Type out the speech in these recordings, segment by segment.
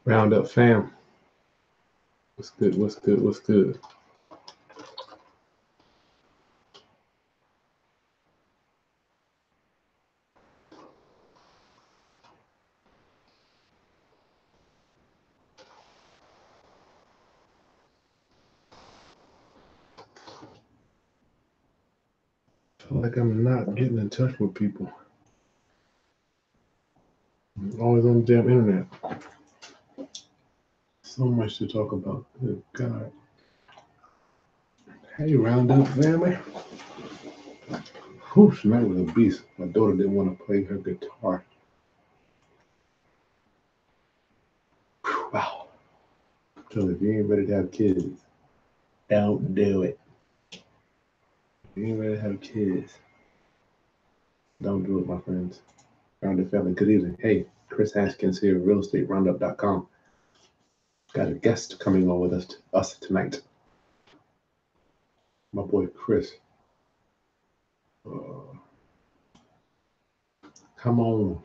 Roundup fam. What's good? What's good? What's good? I feel like I'm not getting in touch with people. I'm always on the damn internet. So much to talk about. Good God. Hey, Roundup family. Whew, tonight was a beast. My daughter didn't want to play her guitar. Whew, wow. So if you ain't ready to have kids, don't do it. If you ain't ready to have kids, don't do it, my friends. Roundup family, good evening. Hey, Chris Haskins here, realestateroundup.com. Got a guest coming on with us tonight. My boy Chris. Come on.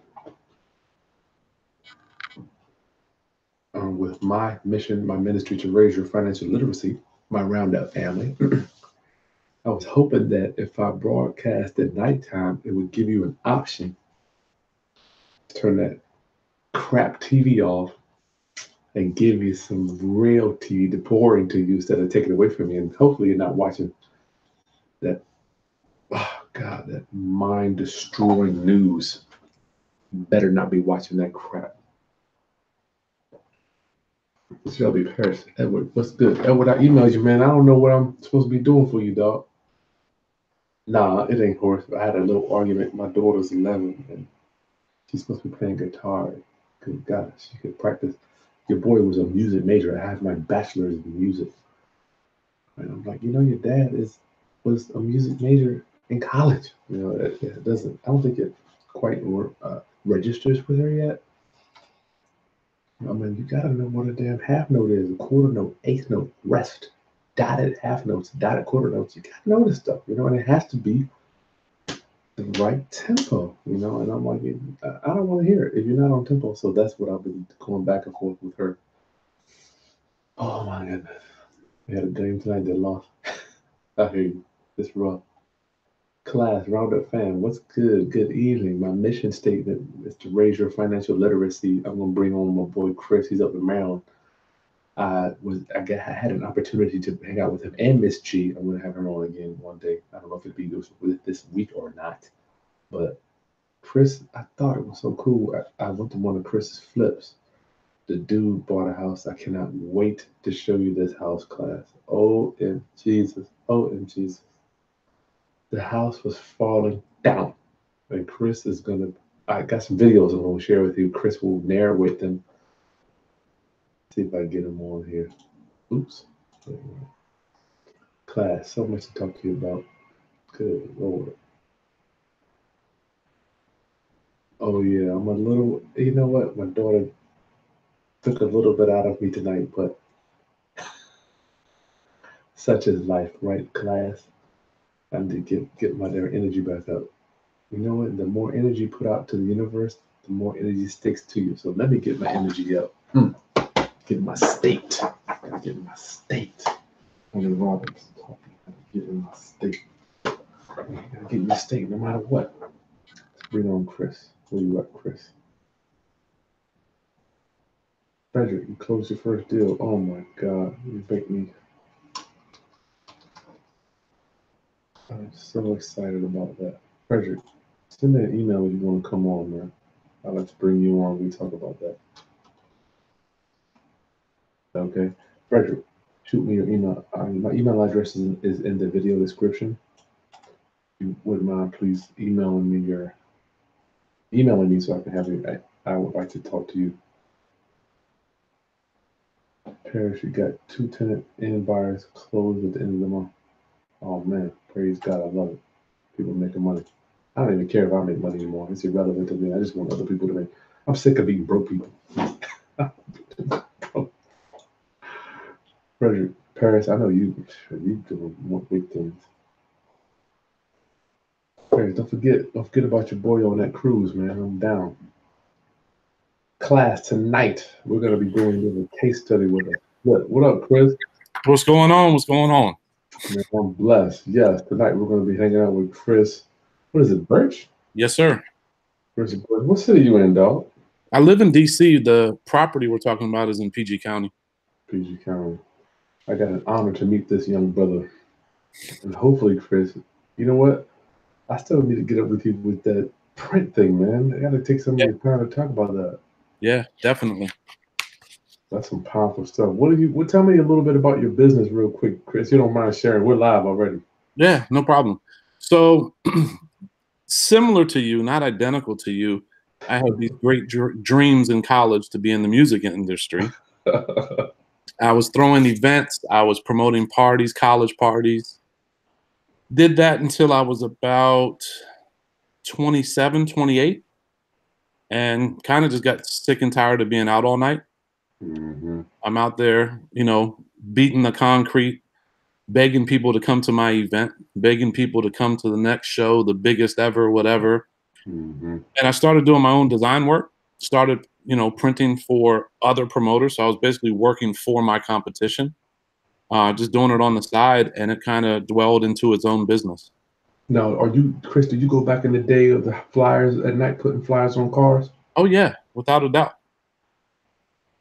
With my mission, my ministry to raise your financial literacy, my Roundup family. I was hoping that if I broadcast at nighttime, it would give you an option to turn that crap TV off and give you some real TV to pour into you instead of taking it away from you. And hopefully you're not watching that, oh God, that mind-destroying news. You better not be watching that crap. Shelby Paris, Edward, what's good? Edward, I emailed you, man. I don't know what I'm supposed to be doing for you, dog. Nah, it ain't horse. I had a little argument. My daughter's 11, and she's supposed to be playing guitar. Good God, she could practice. Your boy was a music major. I have my bachelor's in music. And I'm like, your dad was a music major in college. It doesn't. I don't think it quite registers with her yet. I mean, you gotta know what a damn half note is, a quarter note, eighth note, rest, dotted half notes, dotted quarter notes. You gotta know this stuff, and it has to be the right tempo, and I'm like, I don't want to hear it if you're not on tempo. So that's what I've been going back and forth with her. Oh my goodness. We had a game tonight that lost. I hear you. It's rough. Class, Roundup fam, what's good? Good evening. My mission statement is to raise your financial literacy. I'm gonna bring on my boy Chris. He's up in Maryland. I had an opportunity to hang out with him and Miss G. I'm gonna have her on again one day. I don't know if it'll be this week or not, but Chris, I thought it was so cool. I went to one of Chris's flips. The dude bought a house. I cannot wait to show you this house, class. Oh, and Jesus. Oh, and Jesus. The house was falling down. And Chris is going to, I got some videos I'm going to share with you. Chris will narrate them. See if I get him on here. Oops. Class, so much to talk to you about. Good Lord. Oh, yeah, I'm a little, you know what? My daughter took a little bit out of me tonight, but such is life, right, class? I need to get my their energy back up. You know what? The more energy put out to the universe, the more energy sticks to you. So let me get my energy up. Get my state. Gotta get in my state. Tony Robbins talking. Gotta get in my state. Gotta get in your state no matter what. Let's bring on Chris. Where you at, Chris? Frederick, you closed your first deal. Oh my God. You make me. I'm so excited about that. Frederick, send me an email if you want to come on, man. I'd like to bring you on. We talk about that. Okay. Frederick, shoot me your email. My email address is in the video description. If you wouldn't mind, please emailing me so I can have you. I would like to talk to you. Paris, you got 2 tenant in buyers closed at the end of the month. Oh man, praise God, I love it. People making money. I don't even care if I make money anymore. It's irrelevant to me. I just want other people to make. I'm sick of being broke people. Frederick, Paris, I know you doing more big things. Paris, don't forget about your boy on that cruise, man. I'm down. class tonight. We're going to be doing a little case study with us. What up, Chris? What's going on? What's going on? Man, I'm blessed. Yes, tonight we're going to be hanging out with Chris. What is it, Birch? Yes, sir. Chris Birch. What city you in, dog? I live in D.C. The property we're talking about is in PG County. PG County. I got an honor to meet this young brother. And hopefully, Chris, you know what? I still need to get up with you with that print thing, man. I got to take some of Yeah, your time to talk about that. yeah, definitely. That's some powerful stuff. Tell me a little bit about your business real quick, Chris. You don't mind sharing. We're live already. Yeah, no problem. So, similar to you, not identical to you, I had these great dreams in college to be in the music industry. I was throwing events, I was promoting parties, college parties. Did that until I was about 27, 28, and kind of just got sick and tired of being out all night. hmm I'm out there, beating the concrete, begging people to come to my event, begging people to come to the next show, the biggest ever, whatever. hmm And I started doing my own design work, started, printing for other promoters. So I was basically working for my competition, just doing it on the side, and it kind of dwelled into its own business. Now, Chris? Did you go back in the day of the flyers at night, putting flyers on cars? Oh, yeah, without a doubt.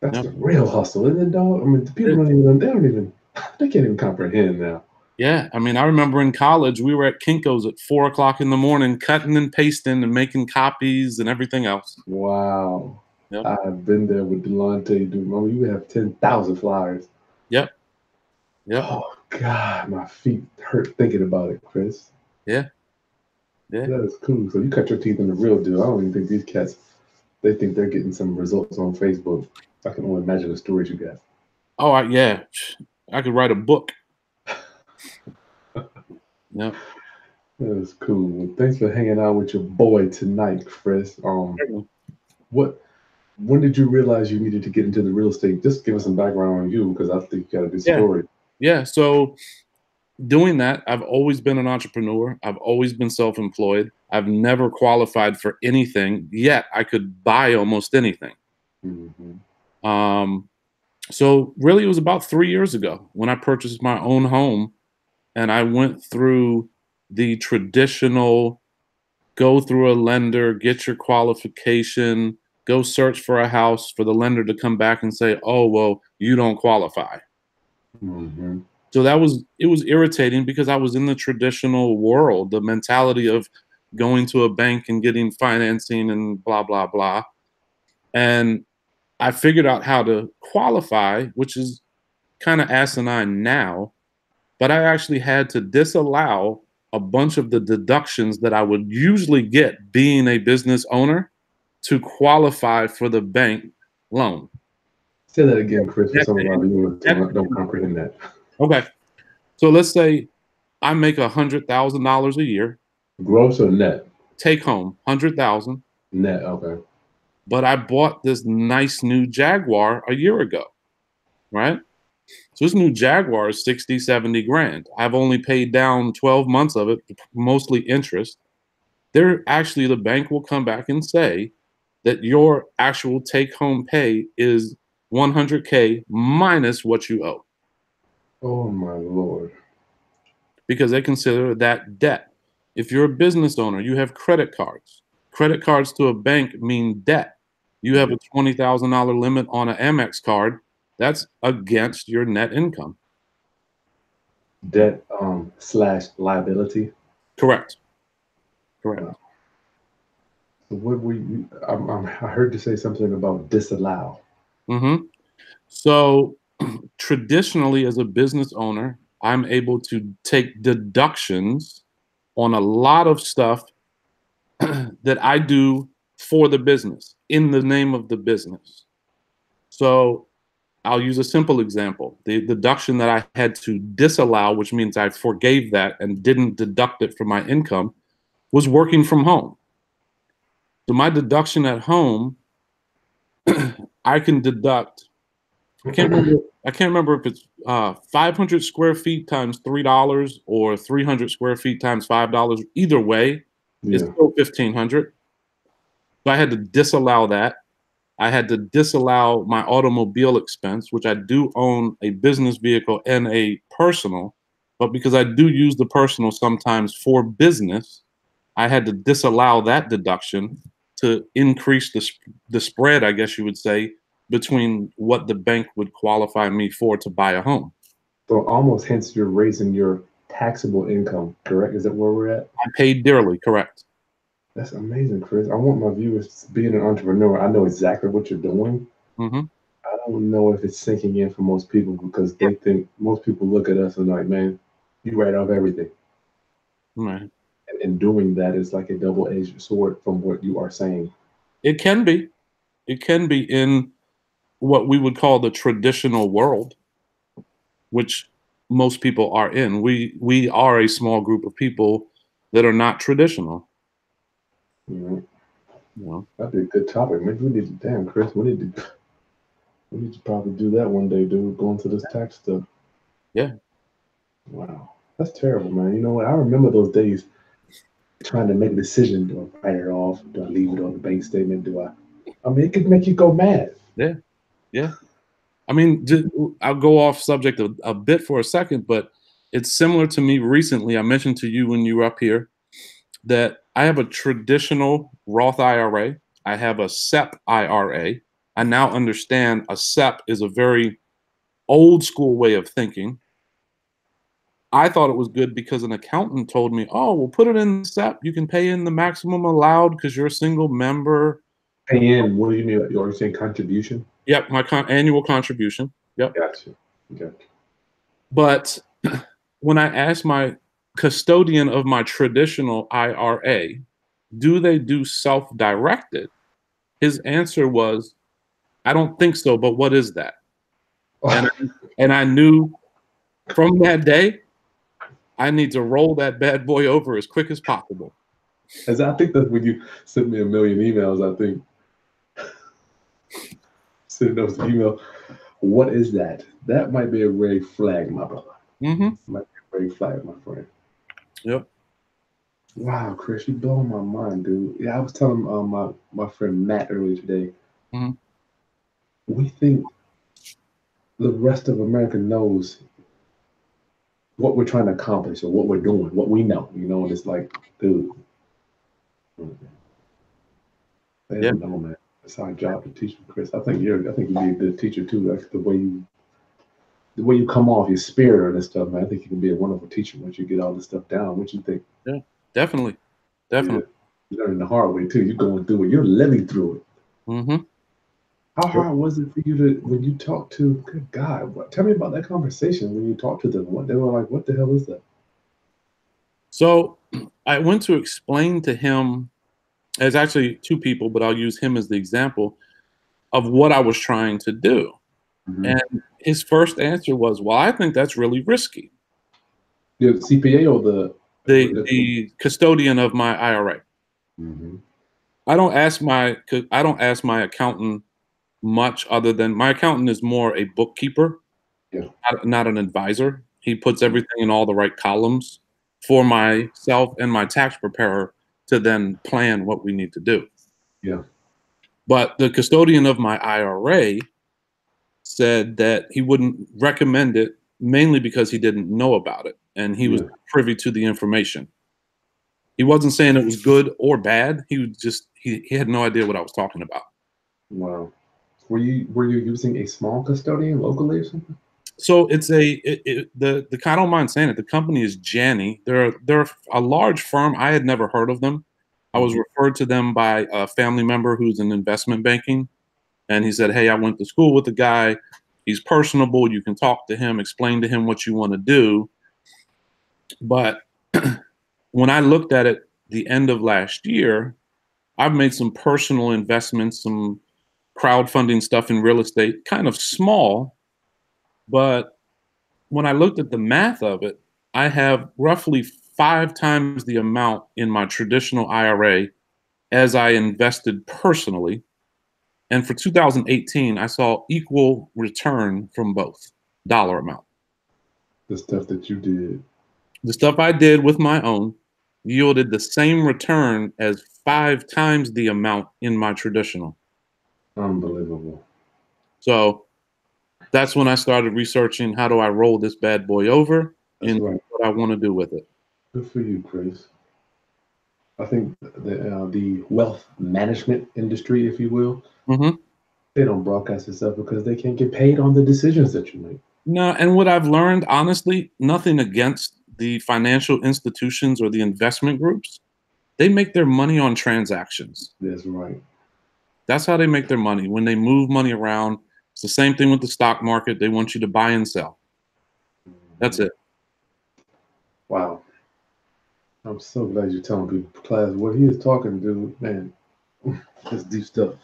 That's Yep, the real hustle, isn't it, dog? I mean, the people it is. they can't even comprehend now. Yeah, I mean, I remember in college, we were at Kinko's at 4 o'clock in the morning, cutting and pasting and making copies and everything else. Wow. Yep, I've been there with Delonte, dude. I mean, you have 10,000 flyers. yep, yep, Oh, God, my feet hurt thinking about it, Chris. yeah, yeah. That is cool. So you cut your teeth in the real deal. I don't even think these cats, they think they're getting some results on Facebook. I can only imagine the stories you got. Oh, yeah. I could write a book. Yep. That is cool. Well, thanks for hanging out with your boy tonight, Chris. What? When did you realize you needed to get into the real estate? Just give us some background on you, because I think you got a good Yeah, story. yeah. So doing that, I've always been an entrepreneur. I've always been self-employed. I've never qualified for anything, yet I could buy almost anything. hmm Um, so really, it was about 3 years ago when I purchased my own home, and I went through the traditional go through a lender, get your qualification, go search for a house for the lender to come back and say, "Oh, well, you don't qualify." hmm So it was irritating because I was in the traditional world, the mentality of going to a bank and getting financing and blah blah blah. And I figured out how to qualify, which is kind of asinine now, but I actually had to disallow a bunch of the deductions that I would usually get being a business owner to qualify for the bank loan. Say that again, Chris, for Net- some of our viewers net- who don't comprehend that. Okay. So let's say I make $100,000 a year, Gross or net? take home 100,000, Net, okay. but I bought this nice new Jaguar a year ago, right? So this new Jaguar is 60, 70 grand. I've only paid down 12 months of it, mostly interest. The bank will come back and say that your actual take home pay is 100K minus what you owe, Oh my lord. because they consider that debt. If you're a business owner, you have credit cards. Credit cards to a bank mean debt. You have Yeah. a $20,000 limit on an Amex card, that's against your net income. Debt slash liability. Correct. Correct. Wow. So what were you? I heard you say something about disallow. hmm So traditionally, as a business owner, I'm able to take deductions on a lot of stuff that I do for the business in the name of the business. So I'll use a simple example. The deduction that I had to disallow, which means I forgave that and didn't deduct it from my income, was working from home. So my deduction at home, I can deduct. I can't remember. I can't remember if it's 500 square feet times $3 or 300 square feet times $5. Either way, it's Yeah. still 1,500. So I had to disallow that. I had to disallow my automobile expense, which I do own a business vehicle and a personal, but because I do use the personal sometimes for business, I had to disallow that deduction to increase the spread, I guess you would say, between what the bank would qualify me for to buy a home. So almost hence you're raising your taxable income, correct? Is that where we're at? I paid dearly, correct. That's amazing, Chris. I want my viewers being an entrepreneur. I know exactly what you're doing. Hmm. I don't know if it's sinking in for most people because they think most people look at us and like, man, you write off everything. Right. And doing that is like a double-edged sword from what you are saying. It can be. It can be in what we would call the traditional world, which most people are in. We are a small group of people that are not traditional. You know, You know? that'd be a good topic. Maybe we need to, damn, Chris, we need to probably do that one day, dude. Go into this tax stuff. Yeah. Wow, that's terrible, man. You know what? I remember those days trying to make a decision. Do I write it off? Do I leave it on the bank statement? Do I? I mean, it could make you go mad. Yeah. Yeah. I mean, I'll go off subject a bit for a second, but it's similar to me recently. I mentioned to you when you were up here that I have a traditional Roth IRA. I have a SEP IRA. I now understand a SEP is a very old school way of thinking. I thought it was good because an accountant told me, "Oh, we'll put it in SEP. You can pay in the maximum allowed because you're a single member." Pay in. What do you mean? Are you saying contribution? Yep, my annual contribution. Yep. Gotcha. Gotcha. But when I asked my custodian of my traditional IRA, do they do self-directed? His answer was, "I don't think so, but what is that?" And and I knew from that day, I need to roll that bad boy over as quick as possible. As I think that when you sent me a million emails, I think sending those emails, what is that? That might be a red flag, my brother. Mm-hmm. Might be a red flag, my friend. Yep. Wow, Chris, you blowing my mind, dude. Yeah, I was telling my friend Matt earlier today. Mm-hmm. We think the rest of America knows what we're trying to accomplish or what we're doing, what we know, and it's like, dude, they Yeah. don't know, man. It's our job to teach them, Chris. I think you'd be a good teacher too. That's the way you come off, your spirit and this stuff, man. I think you can be a wonderful teacher once you get all this stuff down. What you think? Yeah. Definitely. Yeah, Definitely. you're learning the hard way too. You're going through it. You're living through it. Mm-hmm. How hard was it for you to when you talked to? Good God, tell me about that conversation when you talked to them. What they were like? What the hell is that? So I went to explain to him, as actually two people, but I'll use him as the example of what I was trying to do. Mm-hmm. And his first answer was, "Well, I think that's really risky." The CPA or the The custodian of my IRA. Mm-hmm. I don't ask my accountant much other than my accountant is more a bookkeeper, Yeah. not an advisor. He puts everything in all the right columns for myself and my tax preparer to then plan what we need to do. Yeah. But the custodian of my IRA said that he wouldn't recommend it mainly because he didn't know about it and he was Yeah. privy to the information. He wasn't saying it was good or bad. He was just he had no idea what I was talking about. Wow. Were you using a small custodian locally or something? So it's the I don't mind saying it. The company is Janney. They're a large firm. I had never heard of them. I was Mm-hmm. referred to them by a family member who's in investment banking, and he said, "Hey, I went to school with the guy. He's personable. You can talk to him, explain to him what you want to do." But when I looked at it the end of last year, I've made some personal investments, some crowdfunding stuff in real estate, kind of small, but when I looked at the math of it, I have roughly 5 times the amount in my traditional IRA as I invested personally. And for 2018, I saw equal return from both dollar amount. The stuff that you did. The stuff I did with my own yielded the same return as 5 times the amount in my traditional. Unbelievable. So that's when I started researching how do I roll this bad boy over That's and right. what I want to do with it. Good for you, Chris. I think the wealth management industry, if you will, Hmm. they don't broadcast this stuff because they can't get paid on the decisions that you make. No, and what I've learned, honestly, nothing against the financial institutions or the investment groups. They make their money on transactions. That's right. That's how they make their money. When they move money around, it's the same thing with the stock market. They want you to buy and sell. That's Mhm. it. Wow. I'm so glad you're telling people, class, what he is talking to, man. That's deep stuff.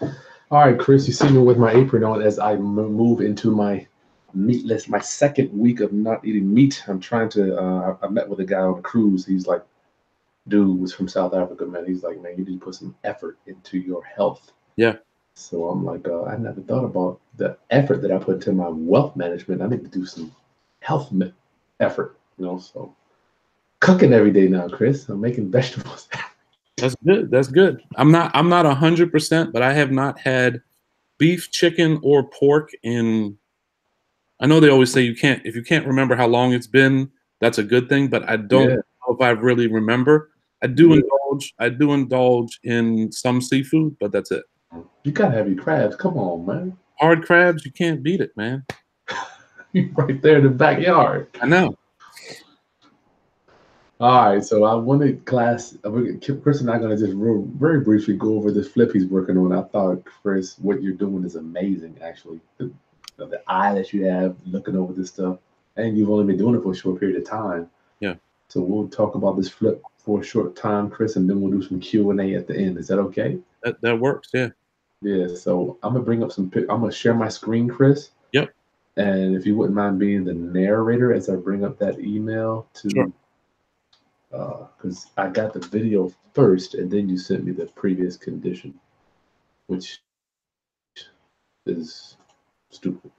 All right, Chris, you see me with my apron on as I move into my meatless, my second week of not eating meat. I'm trying to, I met with a guy on a cruise. He's like, dude was from South Africa, man. He's like, man, you need to put some effort into your health. Yeah. So I'm like, I never thought about the effort that I put into my wealth management. I need to do some health effort, So cooking every day now, Chris. I'm making vegetables. That's good. That's good. I'm not 100%, but I have not had beef, chicken, or pork in. I know they always say you can't if you can't remember how long it's been, that's a good thing, but I don't Yeah, know if I really remember. I do yeah. indulge. I do indulge in some seafood, but that's it. You gotta have your crabs. Come on, man. Hard crabs, you can't beat it, man. You right there in the backyard. I know. All right, so I wanted class. Chris and I are gonna just very briefly go over this flip he's working on. I thought, Chris, what you're doing is amazing. Actually, the eye that you have looking over this stuff, and you've only been doing it for a short period of time. Yeah, So we'll talk about this flip for a short time, Chris, and then we'll do some Q&A at the end. Is that okay? that works. Yeah. Yeah. So I'm gonna bring up I'm gonna share my screen, Chris, Yep. and if you wouldn't mind being the narrator as I bring up that email Sure. to because I got the video first, and then you sent me the previous condition, which is stupid.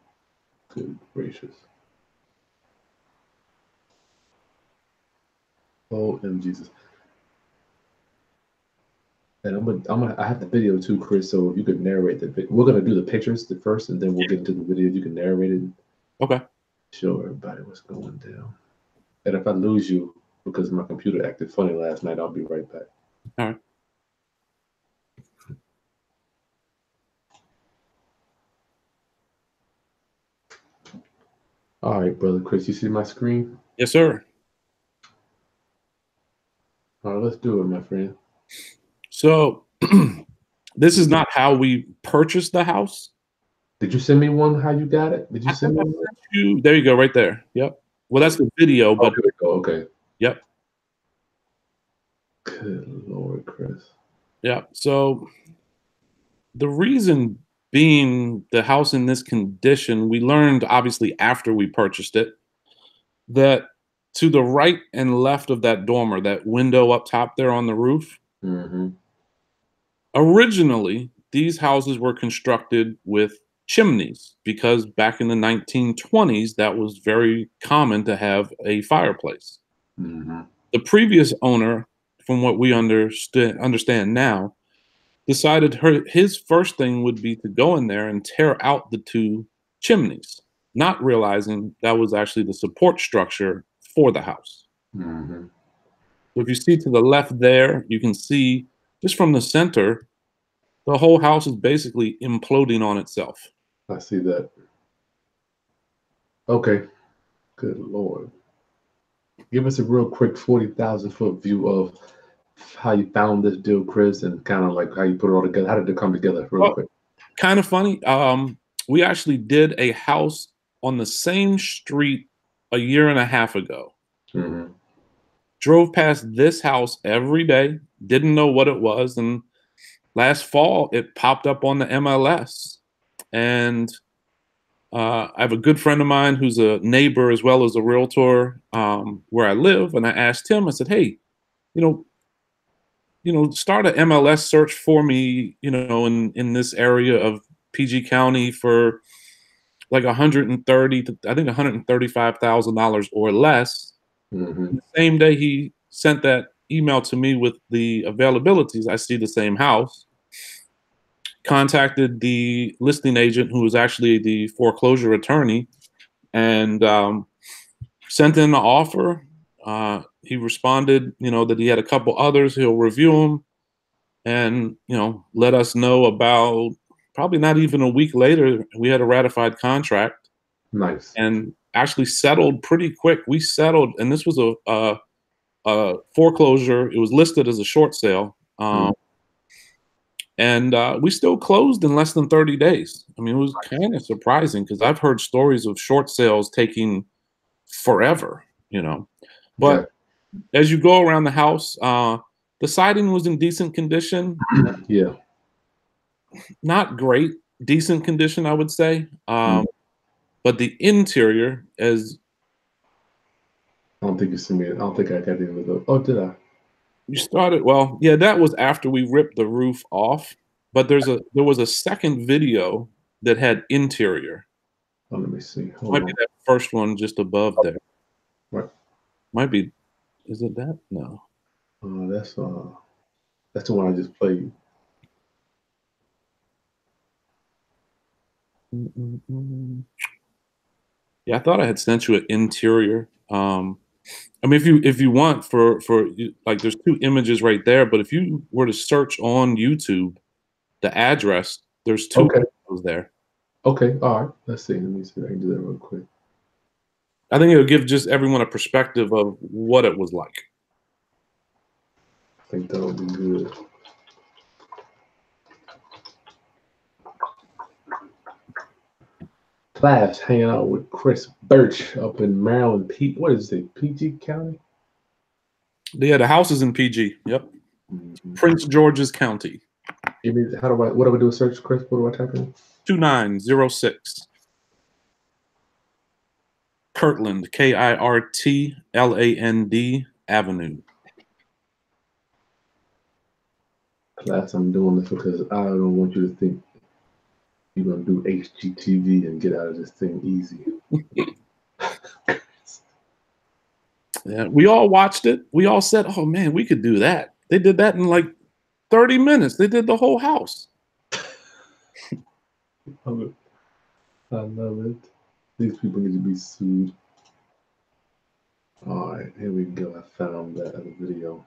Good gracious. Oh, and Jesus. And I have the video too, Chris. So if you could narrate we're gonna do the pictures first, and then we'll get into the video. You can narrate it and Okay. show everybody what's going down. And if I lose you because my computer acted funny last night, I'll be right back. All right. All right, brother Chris, you see my screen? Yes, sir. All right, let's do it, my friend. So this is not how we purchased the house. Did you send me one? How you got it? Did you I send think me I one? sent you. There you go, right there. Yep. Well, that's the video, Oh, but here we go. Okay. yep, Good Lord, Chris. yeah. So the reason being the house in this condition, we learned obviously after we purchased it that to the right and left of that dormer, that window up top there on the roof, Mm-hmm. originally these houses were constructed with chimneys because back in the 1920s, that was very common to have a fireplace. Mm-hmm. The previous owner, from what we understand now, decided his first thing would be to go in there and tear out the two chimneys, not realizing that was actually the support structure for the house. Mm-hmm. So if you see to the left there, you can see just from the center, the whole house is basically imploding on itself. I see that. Okay. Good Lord. Give us a real quick 40,000 foot view of how you found this deal, Chris, and kind of like how you put it all together. How did it come together, real Well, quick? kind of funny. We actually did a house on the same street a year and a half ago. Mm-hmm. Drove past this house every day, didn't know what it was, and last fall it popped up on the MLS. And I have a good friend of mine who's a neighbor as well as a realtor where I live, and I asked him. I said, "Hey, you know, start an MLS search for me, in this area of PG County for like 130 to I think $135,000 or less." Mm-hmm. The same day he sent that email to me with the availabilities, I see the same house. contacted the listing agent, who was actually the foreclosure attorney, and sent in an offer. He responded, that he had a couple others. He'll review them, and let us know. About probably not even a week later, we had a ratified contract. Nice. And actually settled pretty quick. We settled, and this was a foreclosure. It was listed as a short sale. And we still closed in less than 30 days. I mean, it was kind of surprising, because I've heard stories of short sales taking forever, But Okay. as you go around the house, the siding was in decent condition. Yeah. Not great, decent condition, I would say. But the interior, as I don't think you sent me. I don't think I got any of those. Oh, did I? you started, well, yeah, that was after we ripped the roof off. But there was a second video that had interior. Oh, let me see. Hold Might on. be that first one just above there. Right. Might be. Is it that? No. That's the one I just played. Yeah, I thought I had sent you an interior. I mean, if you want, like, there's two images right there. But if you were to search on YouTube the address, there's two Okay. videos there. Okay. All right. Let's see. Let me see if I can do that real quick. I think it'll give just everyone a perspective of what it was like. I think that'll be good. Class hanging out with Chris Birch up in Maryland. What is it? PG County? Yeah, the house is in PG. Yep. Prince George's County. What do I do a search, Chris? What do I type in? 2906. Kirtland, Kirtland Avenue. Class, I'm doing this because I don't want you to think you're going to do HGTV and get out of this thing easy. Yeah, we all watched it. We all said, "Oh man, we could do that." They did that in like 30 minutes. They did the whole house. I love it. These people need to be sued. All right, here we go. I found that other video.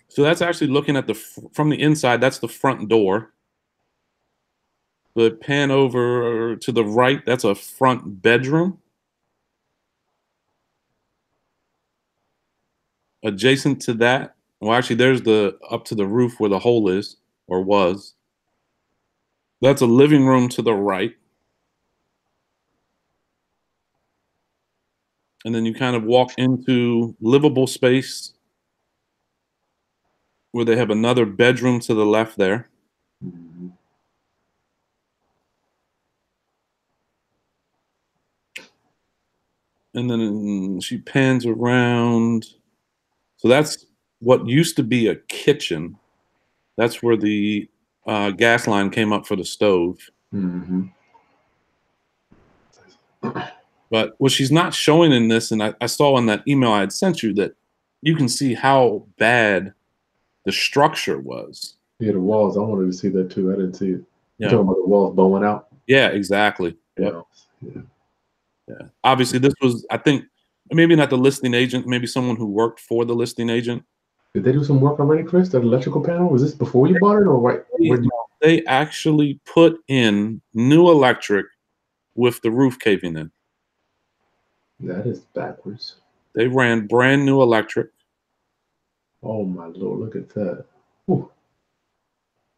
So that's actually looking at from the inside. That's the front door. But pan over to the right. That's a front bedroom. Adjacent to that, well, actually, there's up to the roof where the hole is, or was. That's a living room to the right. And then you kind of walk into livable space, where they have another bedroom to the left there. Mm-hmm. And then she pans around. So that's what used to be a kitchen. That's where the gas line came up for the stove. Mm-hmm. But what she's not showing in this, and I saw in that email I had sent you, that you can see how bad the structure was. Yeah, the walls. I wanted to see that too. I didn't see it. Yeah. You're talking about the walls bowing out? Yeah, exactly. Yeah. Yep. Yeah. Obviously, this was, I think, maybe not the listing agent, maybe someone who worked for the listing agent. Did they do some work already, Chris? That electrical panel? Was this before you bought it or right? They actually put in new electric with the roof caving in. That is backwards. They ran brand new electric. Oh my Lord, look at that. Ooh.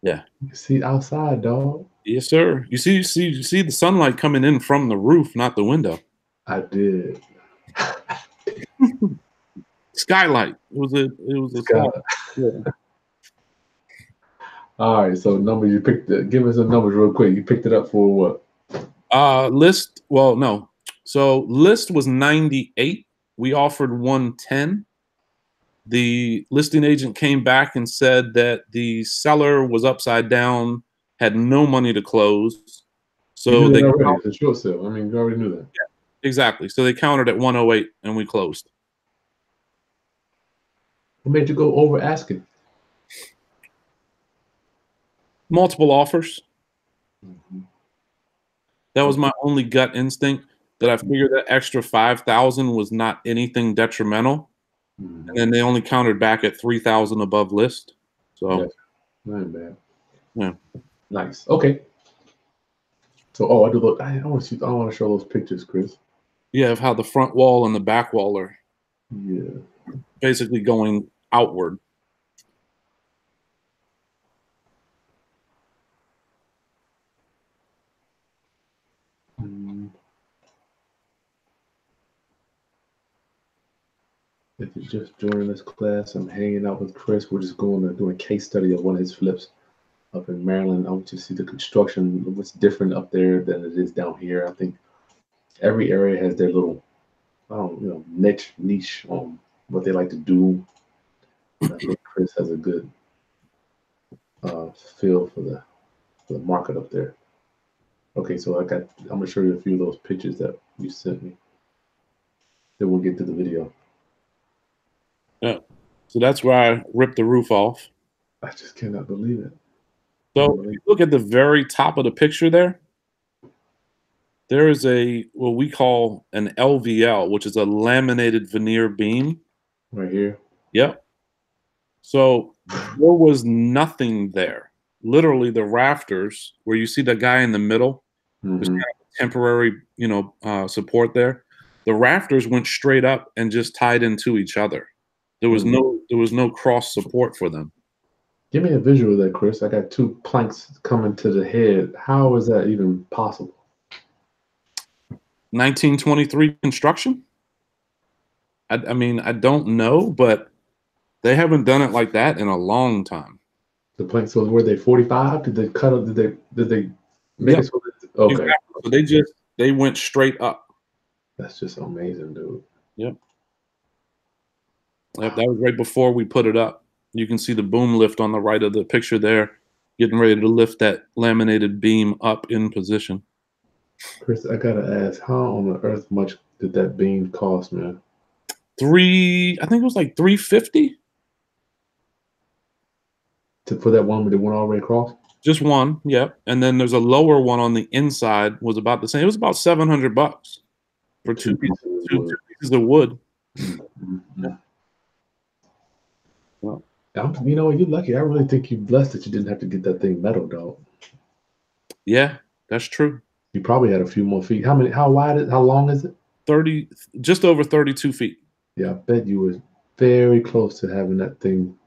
Yeah. You can see outside, dog. Yes, sir. You see the sunlight coming in from the roof, not the window. I did. Skylight. It was a skylight. Yeah. All right, so numbers you picked. Give us some numbers real quick. You picked it up for what? List. Well, no. So list was 98. We offered 110. The listing agent came back and said that the seller was upside down, had no money to close. So they already. It's a short sale. I mean, you already knew that. Yeah, exactly. So they countered at 108 and we closed. What made you go over asking? Multiple offers. Mhm. That was my only gut instinct, that I figured that extra 5,000 was not anything detrimental. And Mhm. then they only countered back at 3,000 above list. Yes, So, not bad. yeah. Nice. Okay. So, oh, I do look. I want to see. I want to show those pictures, Chris. Yeah, of how the front wall and the back wall are Yeah. basically going outward. Mm. If you're just joining this class, I'm hanging out with Chris. We're just going to do a case study of one of his flips up in Maryland. I want you to see the construction, what's different up there than it is down here. I think every area has their little, I don't, niche on what they like to do. And I think Chris has a good feel for the market up there. Okay, so I'm gonna show you a few of those pictures that you sent me. Then we'll get to the video. Yeah. So that's where I ripped the roof off. I just cannot believe it. So if you look at the very top of the picture there is what we call an LVL, which is a laminated veneer beam. Right here. Yep. So there was nothing there. Literally, the rafters, where you see the guy in the middle, there's Mm-hmm. kind of temporary, support there. The rafters went straight up and just tied into each other. Mm-hmm. There was no cross support for them. Give me a visual of that, Chris. I got two planks coming to the head. How is that even possible? 1923 construction. I mean, I don't know, but they haven't done it like that in a long time. The planks, so were they 45? Did they cut it? Did they make Yep, it so that, okay. exactly. So they went straight up. That's just amazing, dude. Yep. Yep, that was right before we put it up. You can see the boom lift on the right of the picture there, getting ready to lift that laminated beam up in position. Chris, I gotta ask, how on the earth much did that beam cost, man? I think it was like 350. For that one that went all the way across? Just one, yep. And then there's a lower one on the inside, was about the same. It was about $700 for Two pieces of two wood. pieces of wood. Mm-hmm. Well, You know what? You're lucky. I really think you're blessed that you didn't have to get that thing metal, dog. yeah, that's true. You probably had a few more feet. How long is it? 30, just over 32 feet. Yeah, I bet you were very close to having that thing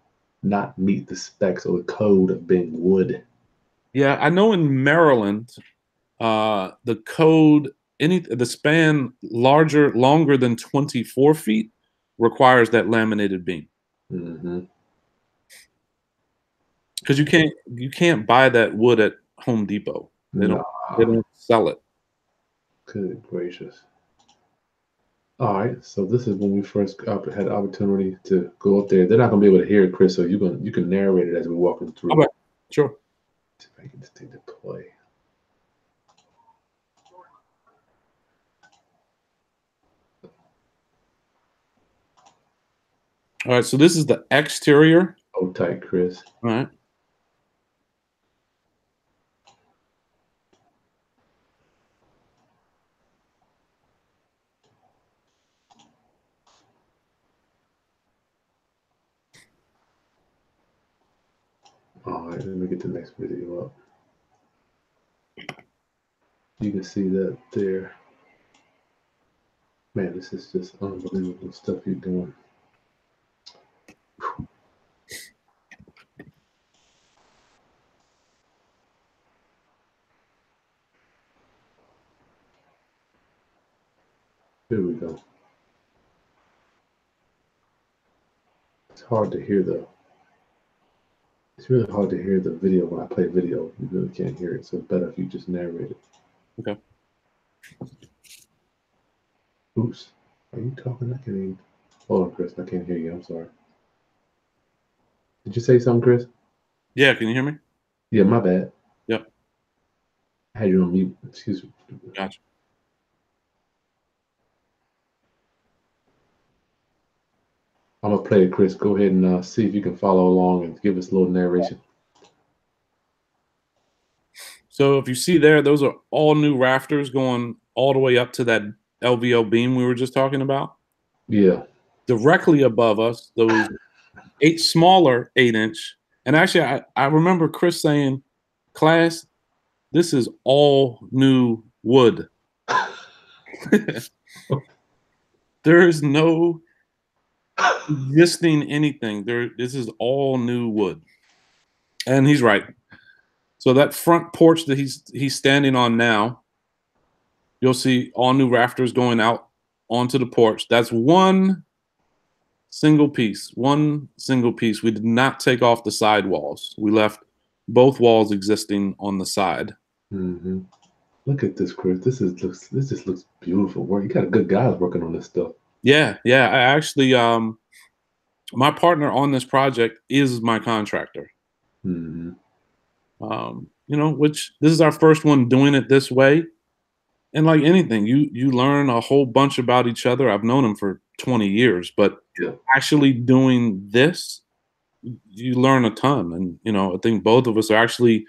not meet the specs or the code of being wood. Yeah, I know in Maryland, the code, the span longer than 24 feet requires that laminated beam. Mm-hmm. Because you can't buy that wood at Home Depot. No, They don't sell it. good gracious. All right, so this is when we first had the opportunity to go up there. They're not gonna be able to hear it, Chris, so you can narrate it as we're walking through. Okay, sure. See if I can get this thing to play. All right, so this is the exterior. Hold tight, Chris. All right. All right, let me get the next video up. You can see that there. Man, this is just unbelievable stuff you're doing. Here we go. It's hard to hear it's really hard to hear the video when I play video. You really can't hear it, so it's better if you just narrate it. Okay. Oops. Are you talking? I can't even. Hold on, Chris. I can't hear you. I'm sorry. Did you say something, Chris? Yeah, can you hear me? Yeah, my bad. Yep. I had you on mute. Excuse me. Gotcha. I'm gonna play it, Chris. Go ahead and see if you can follow along and give us a little narration. So if you see there, those are all new rafters going all the way up to that LVO beam we were just talking about. Yeah. Directly above us, those smaller 8-inch. And actually, I remember Chris saying, class, this is all new wood. There is no existing anything. This is all new wood. And he's right. So that front porch that he's standing on now, you'll see all new rafters going out onto the porch. That's one single piece. One single piece. We did not take off the side walls. We left both walls existing on the side. Mm-hmm. Look at this, Chris. This just looks beautiful. Work. You got a good guys working on this stuff. Yeah, yeah. I actually, my partner on this project is my contractor. Mm-hmm. Which this is our first one doing it this way. And like anything, you learn a whole bunch about each other. I've known him for 20 years, but actually doing this, you learn a ton. And I think both of us are actually,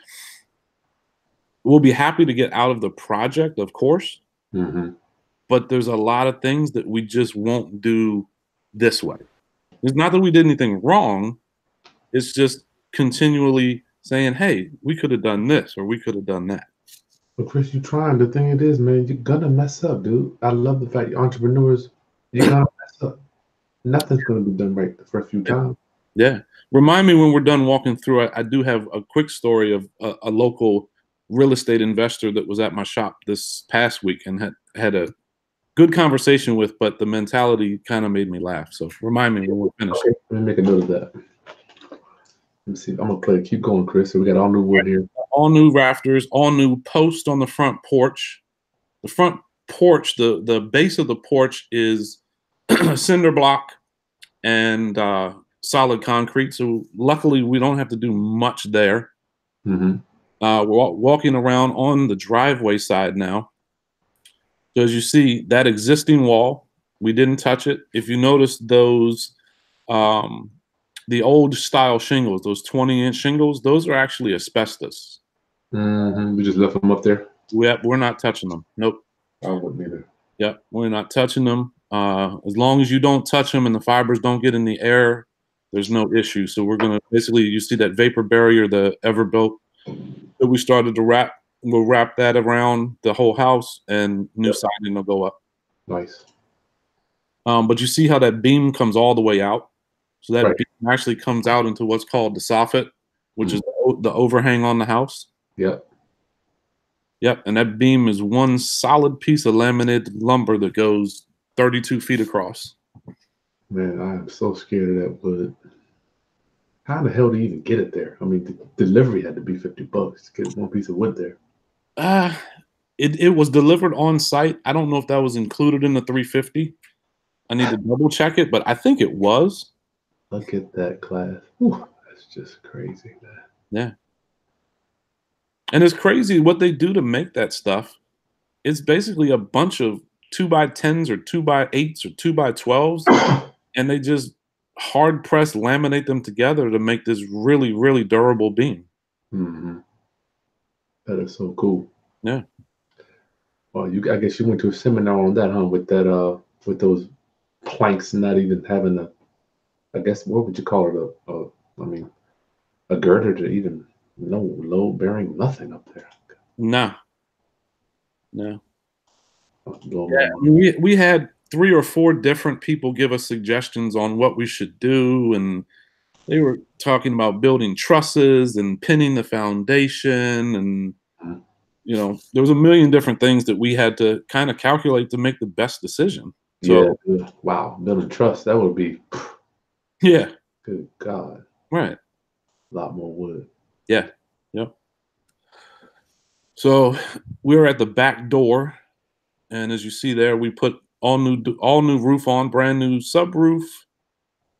we'll be happy to get out of the project, of course. Mm-hmm. But there's a lot of things that we just won't do this way. It's not that we did anything wrong. It's just continually saying, hey, we could have done this or we could have done that. But Chris, you trying. The thing it is, man, you're gonna mess up, dude. I love the fact you're entrepreneurs. You're gonna mess up. Nothing's gonna be done right the first few times. Yeah. Remind me when we're done walking through. I do have a quick story of a local real estate investor that was at my shop this past week and had a good conversation with, but the mentality kind of made me laugh. So remind me when we're finished. Okay, let me make a note of that. Let me see. I'm gonna play. Keep going, Chris. So we got all new wood here. All new rafters, all new posts on the front porch. The front porch, the base of the porch is cinder block and solid concrete. So luckily we don't have to do much there. Mm-hmm. We're walking around on the driveway side now. So as you see, that existing wall, we didn't touch it. If you notice those, the old style shingles, those 20-inch shingles, those are actually asbestos. Mm-hmm. We just left them up there. We're not touching them. Nope. I wouldn't either. Yep, we're not touching them. As long as you don't touch them and the fibers don't get in the air, there's no issue. So we're gonna basically, you see that vapor barrier, the Everbuilt that we started to wrap. We'll wrap that around the whole house, and new siding will go up. Nice. But you see how that beam comes all the way out. So that beam actually comes out into what's called the soffit, which is the overhang on the house. Yep. Yep, and that beam is one solid piece of laminated lumber that goes 32 feet across. Man, I am so scared of that wood. How the hell do you even get it there? I mean, the delivery had to be $50 to get one piece of wood there. It was delivered on site. I don't know if that was included in the 350. I need to double check it, but I think it was. Look at that class. Whew, that's just crazy, man. Yeah. And it's crazy what they do to make that stuff. It's basically a bunch of 2x10s or 2x8s or 2x12s, and they just hard press laminate them together to make this really, really durable beam. Mm-hmm. That is so cool. Yeah. Well, I guess you went to a seminar on that, huh? With that, with those planks not even having I guess, what would you call it? I mean, a girder to even no load bearing, nothing up there. No. Yeah, we had 3 or 4 different people give us suggestions on what we should do, and they were talking about building trusses and pinning the foundation, and there was a million different things that we had to kind of calculate to make the best decision. So, yeah, wow, building truss, that would be, yeah, good God, right, a lot more wood. Yeah, yep. So we were at the back door, and as you see there, we put all new roof on, brand new subroof,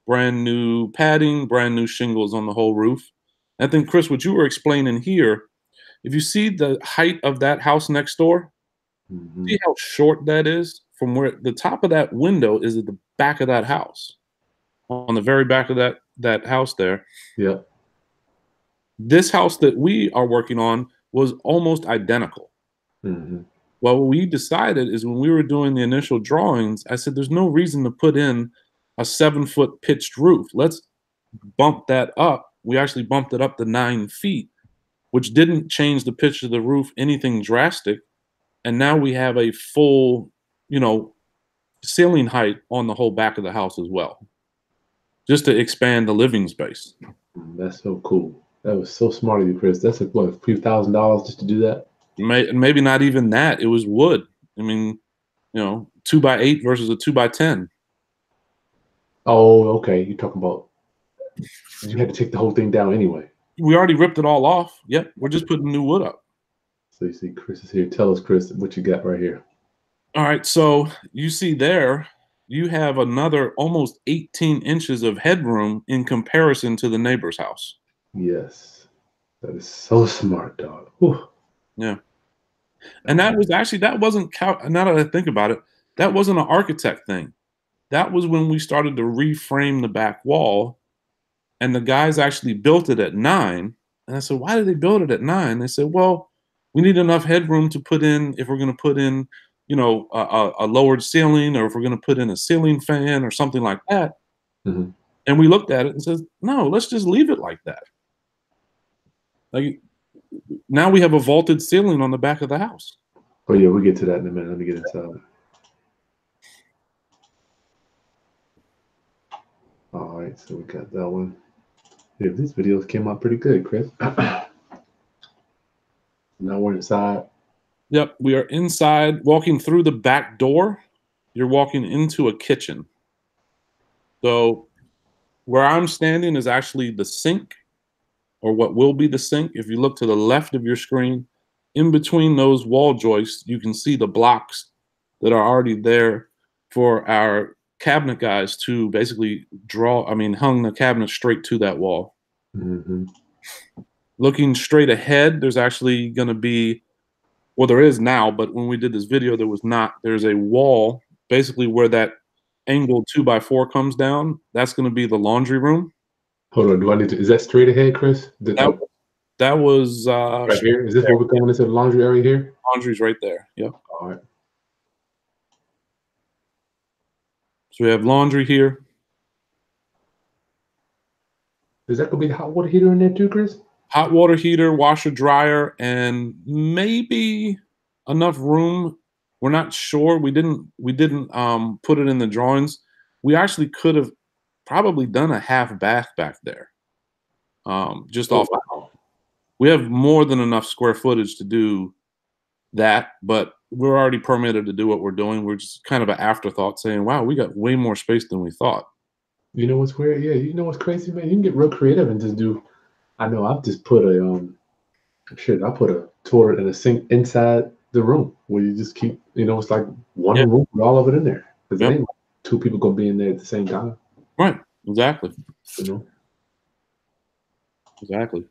brand new padding, brand new shingles on the whole roof. I think, Chris, what you were explaining here, if you see the height of that house next door, see how short that is from where the top of that window is at the back of that house, on the very back of that house there. Yeah. This house that we are working on was almost identical. Mm-hmm. Well, what we decided is when we were doing the initial drawings, I said, there's no reason to put in a 7-foot pitched roof. Let's bump that up. We actually bumped it up to 9 feet, which didn't change the pitch of the roof, anything drastic. And now we have a full, you know, ceiling height on the whole back of the house as well, just to expand the living space. That's so cool. That was so smart of you, Chris. That's like what, a few $1,000s just to do that? Maybe not even that. It was wood. I mean, 2x8 versus a 2x10. Oh, okay. You're talking about you had to take the whole thing down anyway. We already ripped it all off. Yep, we're just putting new wood up. So you see, Chris is here. Tell us, Chris, what you got right here. All right, so you see there, you have another almost 18 inches of headroom in comparison to the neighbor's house. Yes, that is so smart, dog. Whew. Yeah. And that wasn't, now that I think about it, that wasn't an architect thing. That was when we started to reframe the back wall, and the guys actually built it at 9. And I said, why did they build it at 9? They said, well, we need enough headroom to put in, if we're going to put in, a lowered ceiling, or if we're going to put in a ceiling fan or something like that. Mm-hmm. And we looked at it and said, no, let's just leave it like that. Like, now we have a vaulted ceiling on the back of the house. Oh yeah, we'll get to that in a minute. Let me get inside. All right, so we got that one. Yeah, these videos came out pretty good, Chris. Now we're inside. Yep, we are inside, walking through the back door. You're walking into a kitchen. So where I'm standing is actually the sink, or what will be the sink. If you look to the left of your screen, in between those wall joists, you can see the blocks that are already there for our cabinet guys to basically hung the cabinet straight to that wall. Mm-hmm. Looking straight ahead, there's actually going to be, well, there is now, but when we did this video, there was not. There's a wall basically where that angled 2x4 comes down. That's going to be the laundry room. Hold on, do I need to? Is that straight ahead, Chris? That was right here. Is this where we're going into the laundry area here? Laundry's right there. Yep. All right. So we have laundry here. Is that gonna be the hot water heater in there too, Chris? Hot water heater, washer, dryer, and maybe enough room. We're not sure. We didn't put it in the drawings. We actually could have probably done a half bath back there. Just off. Wow. We have more than enough square footage to do that, but we're already permitted to do what we're doing. We're just kind of an afterthought saying, wow, we got way more space than we thought. You know what's weird? Yeah, you know what's crazy, man? You can get real creative and just do. I know I've just put a I put a toilet and a sink inside the room where you just keep, it's like one room with all of it in there. Because it ain't like 2 people gonna be in there at the same time. Right. Exactly. You know? Exactly.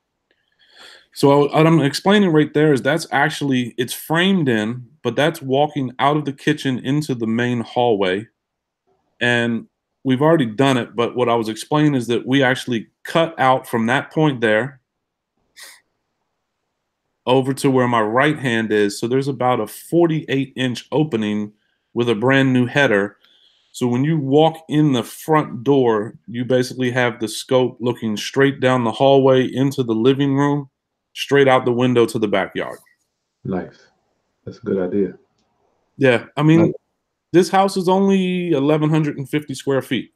So what I'm explaining right there is it's framed in, but that's walking out of the kitchen into the main hallway. And we've already done it, but what I was explaining is that we actually cut out from that point there over to where my right hand is. So there's about a 48-inch opening with a brand new header. So when you walk in the front door, you basically have the scope looking straight down the hallway into the living room, straight out the window to the backyard. Nice. That's a good idea. Yeah. I mean, this house is only 1,150 square feet.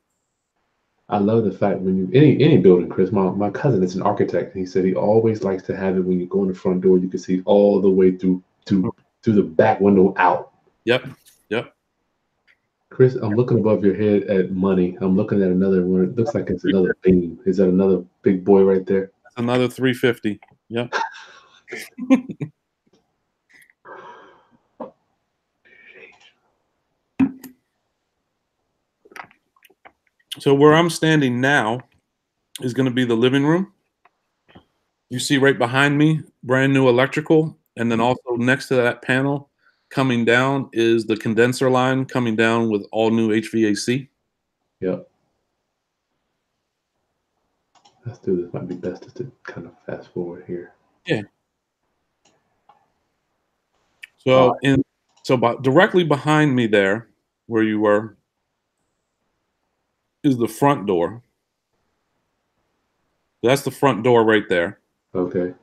I love the fact when you any building, Chris. My cousin is an architect, and he said he always likes to have it when you go in the front door, you can see all the way through the back window out. Yep. Yep. Chris, I'm looking above your head at money. I'm looking at another one. It looks like it's another beam. Is that another big boy right there? That's another 350. Yep. So where I'm standing now is going to be the living room. You see right behind me, brand new electrical. And then also next to that panel coming down is the condenser line coming down with all new HVAC. Yep. Let's do this. Might be best just to kind of fast forward here. Yeah. So directly behind me there, where you were, is the front door. That's the front door right there. Okay.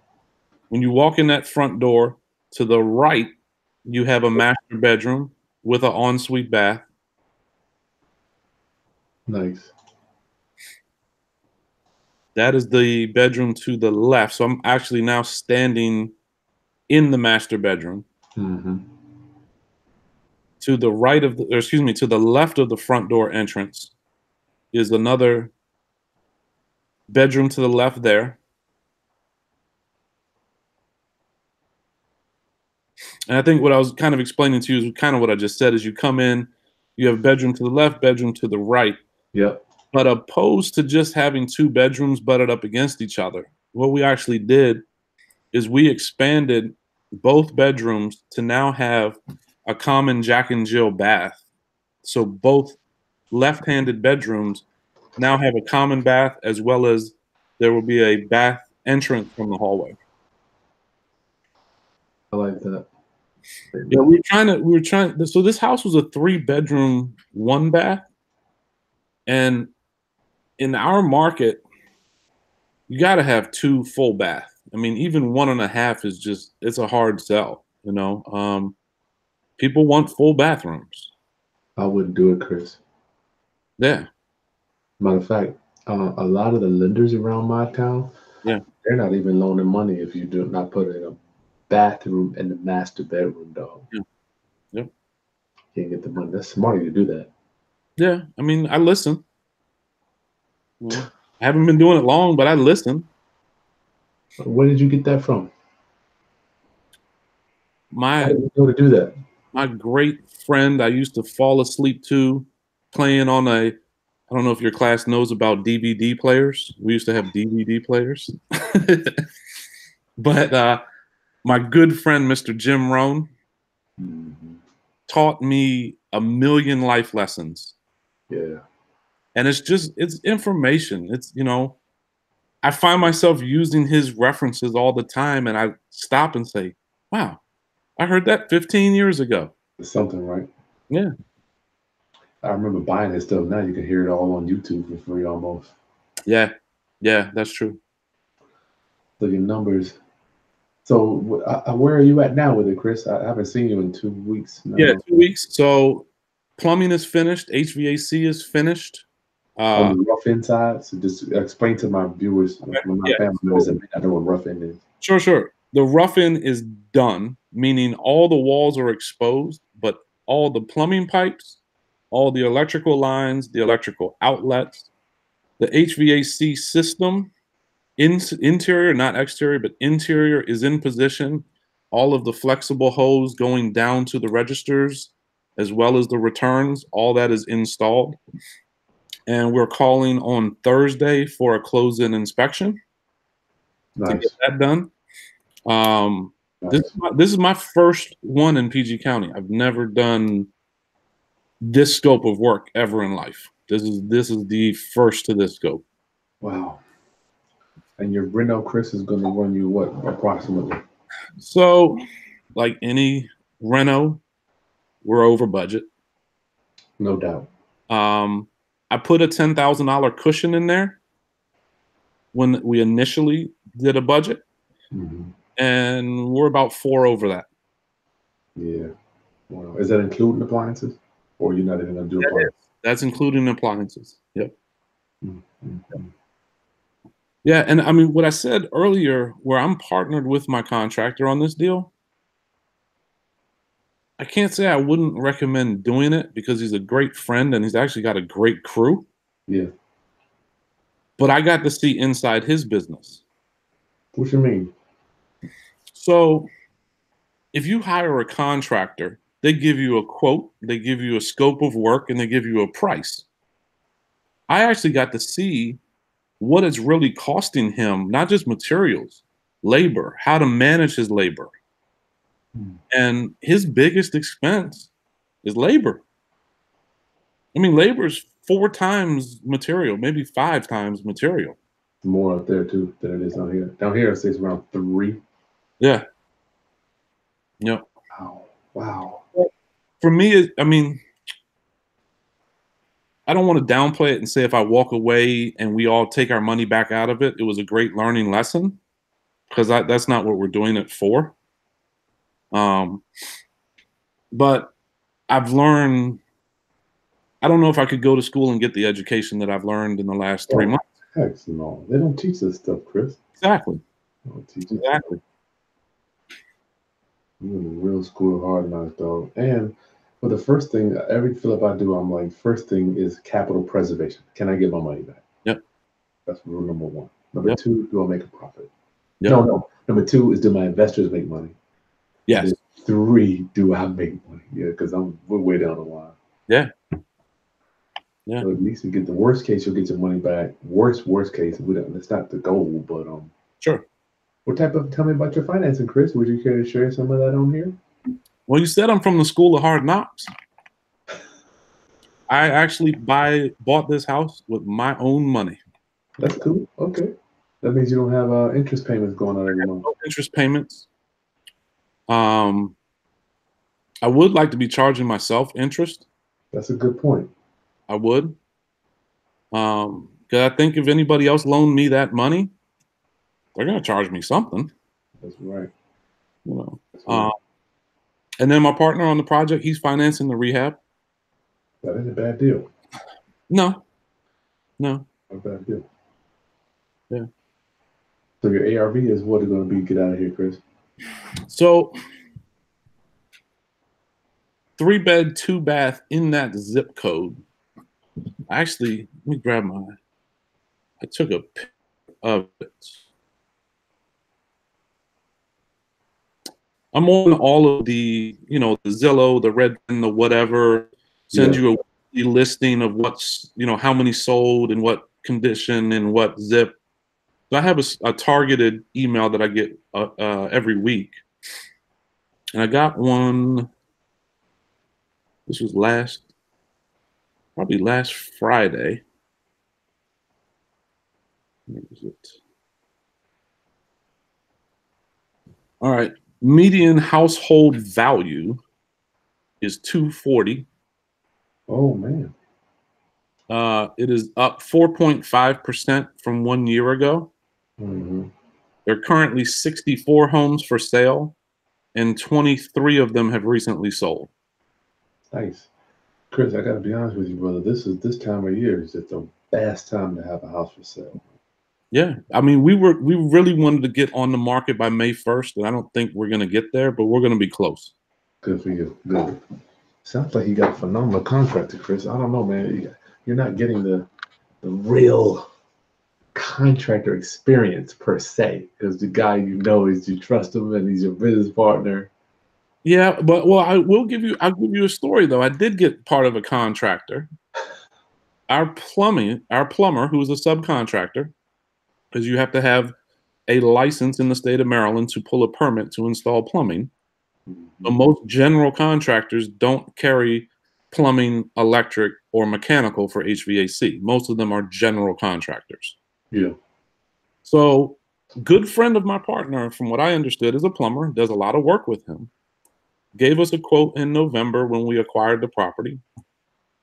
When you walk in that front door, to the right, you have a master bedroom with an ensuite bath. Nice. That is the bedroom to the left. So I'm actually now standing in the master bedroom. Mm-hmm. To the right of the, or excuse me, to the left of the front door entrance is another bedroom to the left there. And I think what I was kind of explaining to you is kind of what I just said is you come in, you have bedroom to the left, bedroom to the right. Yep. But opposed to just having two bedrooms butted up against each other, what we actually did is we expanded both bedrooms to now have a common Jack and Jill bath. So both left-handed bedrooms now have a common bath, as well as there will be a bath entrance from the hallway. I like that. Yeah, we were trying. So this house was a 3-bedroom, 1 bath, and in our market, you got to have 2 full bath. I mean, even 1.5 is just, it's a hard sell. People want full bathrooms. I wouldn't do it, Chris. Yeah, Matter of fact, a lot of the lenders around my town, yeah, they're not even loaning money if you do not put in a bathroom in the master bedroom, dog. yeah, yeah. Can't get the money. That's smart of you to do that. Yeah. I mean, I listen. I haven't been doing it long, but I listen. Where did you get that from? How My did you know to do that? my great friend I used to fall asleep to playing on a, I don't know if your class knows about DVD players. We used to have DVD players. But my good friend, Mr. Jim Rohn, Mhm. taught me a million life lessons. Yeah. And it's information. I find myself using his references all the time, and I stop and say, wow, I heard that 15 years ago. It's something, right? Yeah. I remember buying this stuff. Now you can hear it all on YouTube for free almost. Yeah. Yeah, that's true. So your numbers. So where are you at now with it, Chris? I haven't seen you in 2 weeks Yeah, now. 2 weeks. So plumbing is finished, HVAC is finished. On Uh, the rough end side. So just explain to my viewers, okay, my yeah. family members that may not know what rough end is. Sure, sure. The rough-in is done, meaning all the walls are exposed, but all the plumbing pipes, all the electrical lines, the electrical outlets, the HVAC system, interior, not exterior, but interior is in position. All of the flexible hose going down to the registers, as well as the returns, all that is installed. And we're calling on Thursday for a close-in inspection to get Nice. that done. Um, Nice. this is my first one in PG County. I've never done this scope of work ever in life. This is the first to this scope. Wow. And your Reno Chris is going to run you what approximately? So, like any reno, we're over budget. No doubt. I put a $10,000 cushion in there when we initially did a budget, Hmm. and we're about 4 over that. Yeah. Wow. Is that including appliances, or you're not even going to do That is. appliances? That's including appliances. Yep. Mm-hmm. Yeah, and I mean, what I said earlier, where I'm partnered with my contractor on this deal, I can't say I wouldn't recommend doing it because he's a great friend and he's actually got a great crew. Yeah. But I got to see inside his business. What you mean? So if you hire a contractor, they give you a quote, they give you a scope of work, and they give you a price. I actually got to see what it's really costing him, not just materials, labor, how to manage his labor. Hmm. And his biggest expense is labor. I mean, labor is 4 times material, maybe 5 times material. More up there too than it is down here. Down here, it says around 3. Yeah. Yep. Wow. Wow. For me, I mean, I don't want to downplay it and say if I walk away and we all take our money back out of it, it was a great learning lesson, because that's not what we're doing it for. Um, but I've learned. I don't know if I could go to school and get the education that I've learned in the last 3 months. Heck no. They don't teach this stuff, Chris. Exactly. They don't teach us. Exactly. You're in the real school of hard knocks, dog. And for the first thing, every Philip I do, I'm like, first thing is capital preservation. Can I get my money back? Yep. That's rule number one. Number Yep. two, do I make a profit? Yep. No. Number two is, do my investors make money? Yes. And then three, do I make money? Yeah, because we're way down the line. Yeah. Yeah. So at least you get the worst case, you'll get your money back. Worst case, that's not the goal, but Sure. Tell me about your financing, Chris. Would you care to share some of that on here? Well, you said I'm from the school of hard knocks. I actually bought this house with my own money. That's cool. Okay. That means you don't have interest payments going on every month. No interest payments. I would like to be charging myself interest. That's a good point. I would. Because I think if anybody else loaned me that money, they're going to charge me something. That's right. You know. That's right. And then my partner on the project, he's financing the rehab. That ain't a bad deal. No. Not a bad deal. Yeah. So your ARV is what it's going to be. Get out of here, Chris. So 3-bed, 2-bath in that zip code. Actually, let me grab I took a picture of it. I'm on all of the, the Zillow, the Redfin, the whatever, send you a weekly listing of what's, how many sold and what condition and what zip. So I have a targeted email that I get every week. And I got one, this was probably last Friday. Where is it? All right. Median household value is $240. Oh man. It is up 4.5% from 1 year ago. Mm-hmm. There are currently 64 homes for sale, and 23 of them have recently sold. Nice. Chris, I gotta be honest with you, brother. This time of year is just the best time to have a house for sale. Yeah, I mean, we really wanted to get on the market by May 1st, and I don't think we're gonna get there, but we're gonna be close. Good for you. Good. Sounds like you got a phenomenal contractor, Chris. I don't know, man. You're not getting the real contractor experience per se, because the guy is you trust him and he's your business partner. Yeah, but I'll give you a story though. I did get part of a contractor. Our plumber, who is a subcontractor, because you have to have a license in the state of Maryland to pull a permit to install plumbing. But most general contractors don't carry plumbing, electric, or mechanical for HVAC. Most of them are general contractors. Yeah. So, good friend of my partner, from what I understood, is a plumber, does a lot of work with him. Gave us a quote in November when we acquired the property.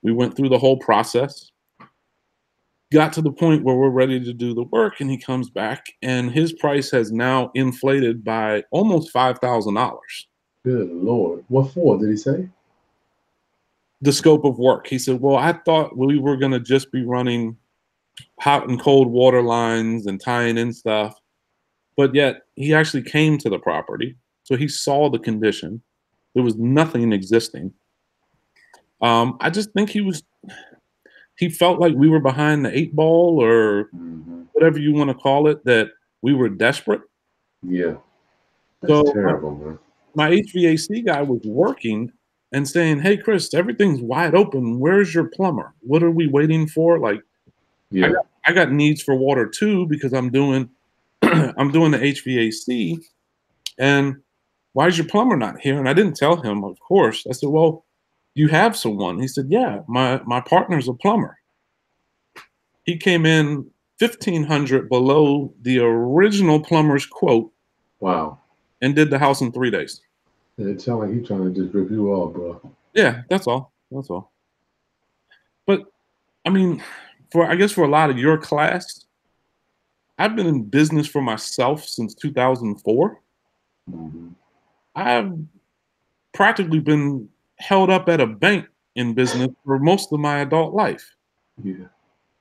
We went through the whole process. Got to the point where we're ready to do the work, and he comes back, and his price has now inflated by almost $5,000. Good Lord. What for, did he say? The scope of work. He said, well, I thought we were going to just be running hot and cold water lines and tying in stuff. But yet he actually came to the property. So he saw the condition. There was nothing existing. I just think he felt like we were behind the 8 ball, or whatever you want to call it, that we were desperate. Yeah. That's terrible, man. My HVAC guy was working and saying, hey, Chris, everything's wide open. Where's your plumber? What are we waiting for? Like, yeah. I got needs for water too, because I'm doing I'm doing the HVAC. And why is your plumber not here? And I didn't tell him, of course. I said, well, you have someone. He said, yeah, my partner's a plumber. He came in $1,500 below the original plumber's quote. Wow. And did the house in 3 days. It sounds like he's trying to just rip you off, bro. Yeah, that's all. That's all. But I mean, I guess for a lot of your class, I've been in business for myself since 2004. Hmm. I've practically been held up at a bank in business for most of my adult life. Yeah.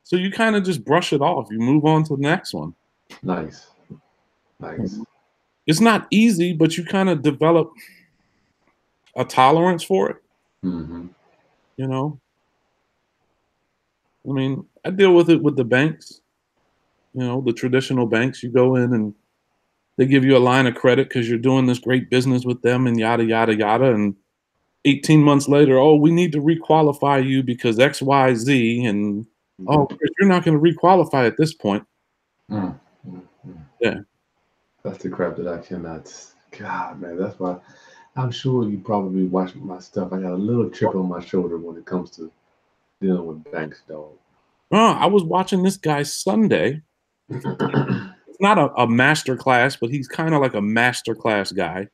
So you kind of just brush it off. You move on to the next one. Nice. Nice. Mhm. It's not easy, but you kind of develop a tolerance for it, Hmm. you know? I mean, I deal with it with the banks, the traditional banks. You go in and they give you a line of credit because you're doing this great business with them and yada, yada, yada. And 18 months later, oh, we need to requalify you because X, Y, Z. And oh, Hmm. Chris, you're not going to requalify at this point. Mm. Mm. Mm. Yeah. That's the crap that I cannot. God, man, that's why I'm sure you probably watch my stuff. I got a little chip on my shoulder when it comes to dealing with banks, dog. I was watching this guy Sunday. It's not a master class, but he's kind of like a master class guy.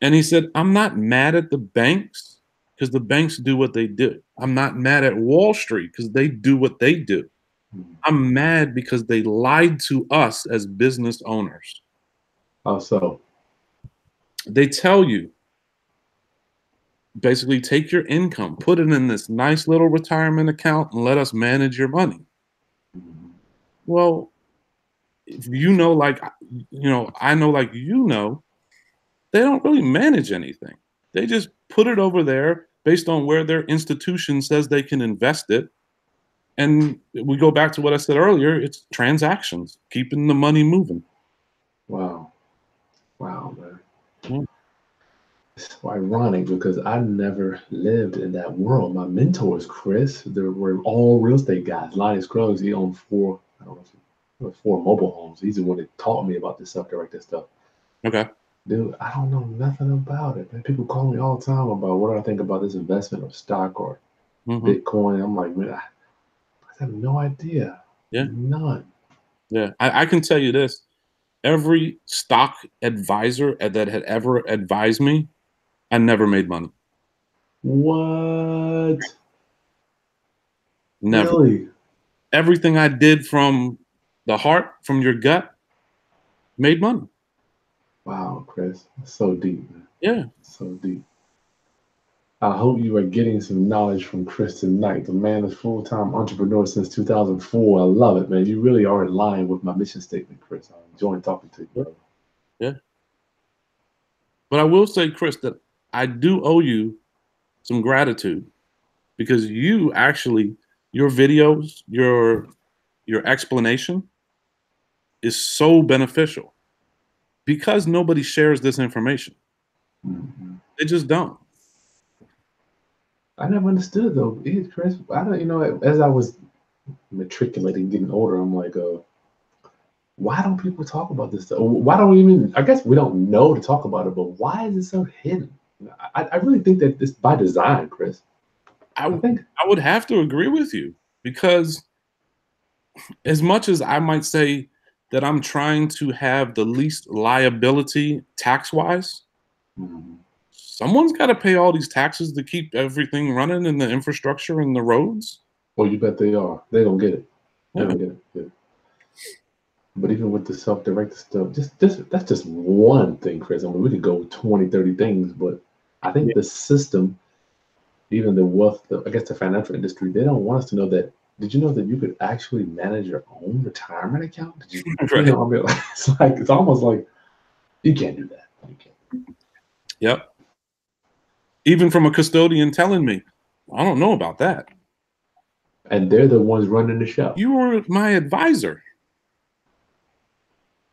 And he said, I'm not mad at the banks because the banks do what they do. I'm not mad at Wall Street because they do what they do. I'm mad because they lied to us as business owners. Also, They tell you basically take your income, put it in this nice little retirement account, and let us manage your money. Well, if I know, like, they don't really manage anything. They just put it over there based on where their institution says they can invest it. And we go back to what I said earlier, it's transactions, keeping the money moving. wow, wow, man. Yeah. It's so ironic because I never lived in that world. My mentors, Chris, they were all real estate guys. Lonnie Scruggs, he owned four, I don't know, if it was four mobile homes. He's the one that taught me about this self-directed stuff. Okay. Dude, I don't know nothing about it. Man, people call me all the time about what do I think about this investment or stock or Hmm. Bitcoin. I'm like, man, I have no idea. Yeah. None. Yeah. I can tell you this. Every stock advisor that had ever advised me, I never made money. What? Never. Really? Everything I did from the heart, from your gut, made money. Wow, Chris. So deep, man. Yeah. So deep. I hope you are getting some knowledge from Chris tonight. The man is full-time entrepreneur since 2004. I love it, man. You really are in line with my mission statement, Chris. I'm enjoying talking to you, Yeah. brother. Yeah. But I will say, Chris, that I do owe you some gratitude because your videos, your explanation is so beneficial because nobody shares this information. Mhm. They just don't. I never understood though. Chris, I don't, as I was matriculating, getting older, I'm like, why don't people talk about this stuff? Why don't we even? I guess we don't know to talk about it, but why is it so hidden? I really think that it's by design, Chris. I I think. I would have to agree with you because as much as I might say that I'm trying to have the least liability tax wise, Mhm. someone's got to pay all these taxes to keep everything running in the infrastructure and the roads. Well, you bet they are. They don't get it. They Yeah. don't get it. Yeah. But even with the self-directed stuff, just that's just one thing, Chris. I mean, we could go 20, 30 things, but I think Yeah. the system, even the wealth, I guess the financial industry, they don't want us to know that. Did you know that you could actually manage your own retirement account? Did you, Right. I mean, it's almost like you can't do that. You can't. Yep. Even from a custodian telling me, I don't know about that. And they're the ones running the show. You were my advisor,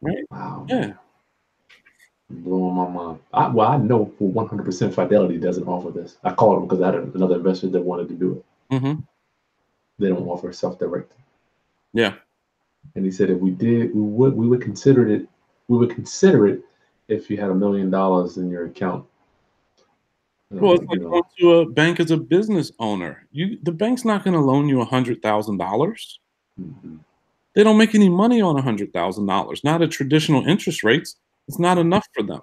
right? Wow, Yeah. man, blowing my mind. Well, I know for 100% Fidelity doesn't offer this. I called them because I had another investor that wanted to do it. Hmm. They don't offer self-directed. Yeah. And he said if we did, we would consider it. We would consider it if you had $1 million in your account. And I'm Well, it's like, like going to a bank as a business owner. The bank's not going to loan you $100,000. mhm. They don't make any money on $100,000. Not at traditional interest rates. It's not enough for them.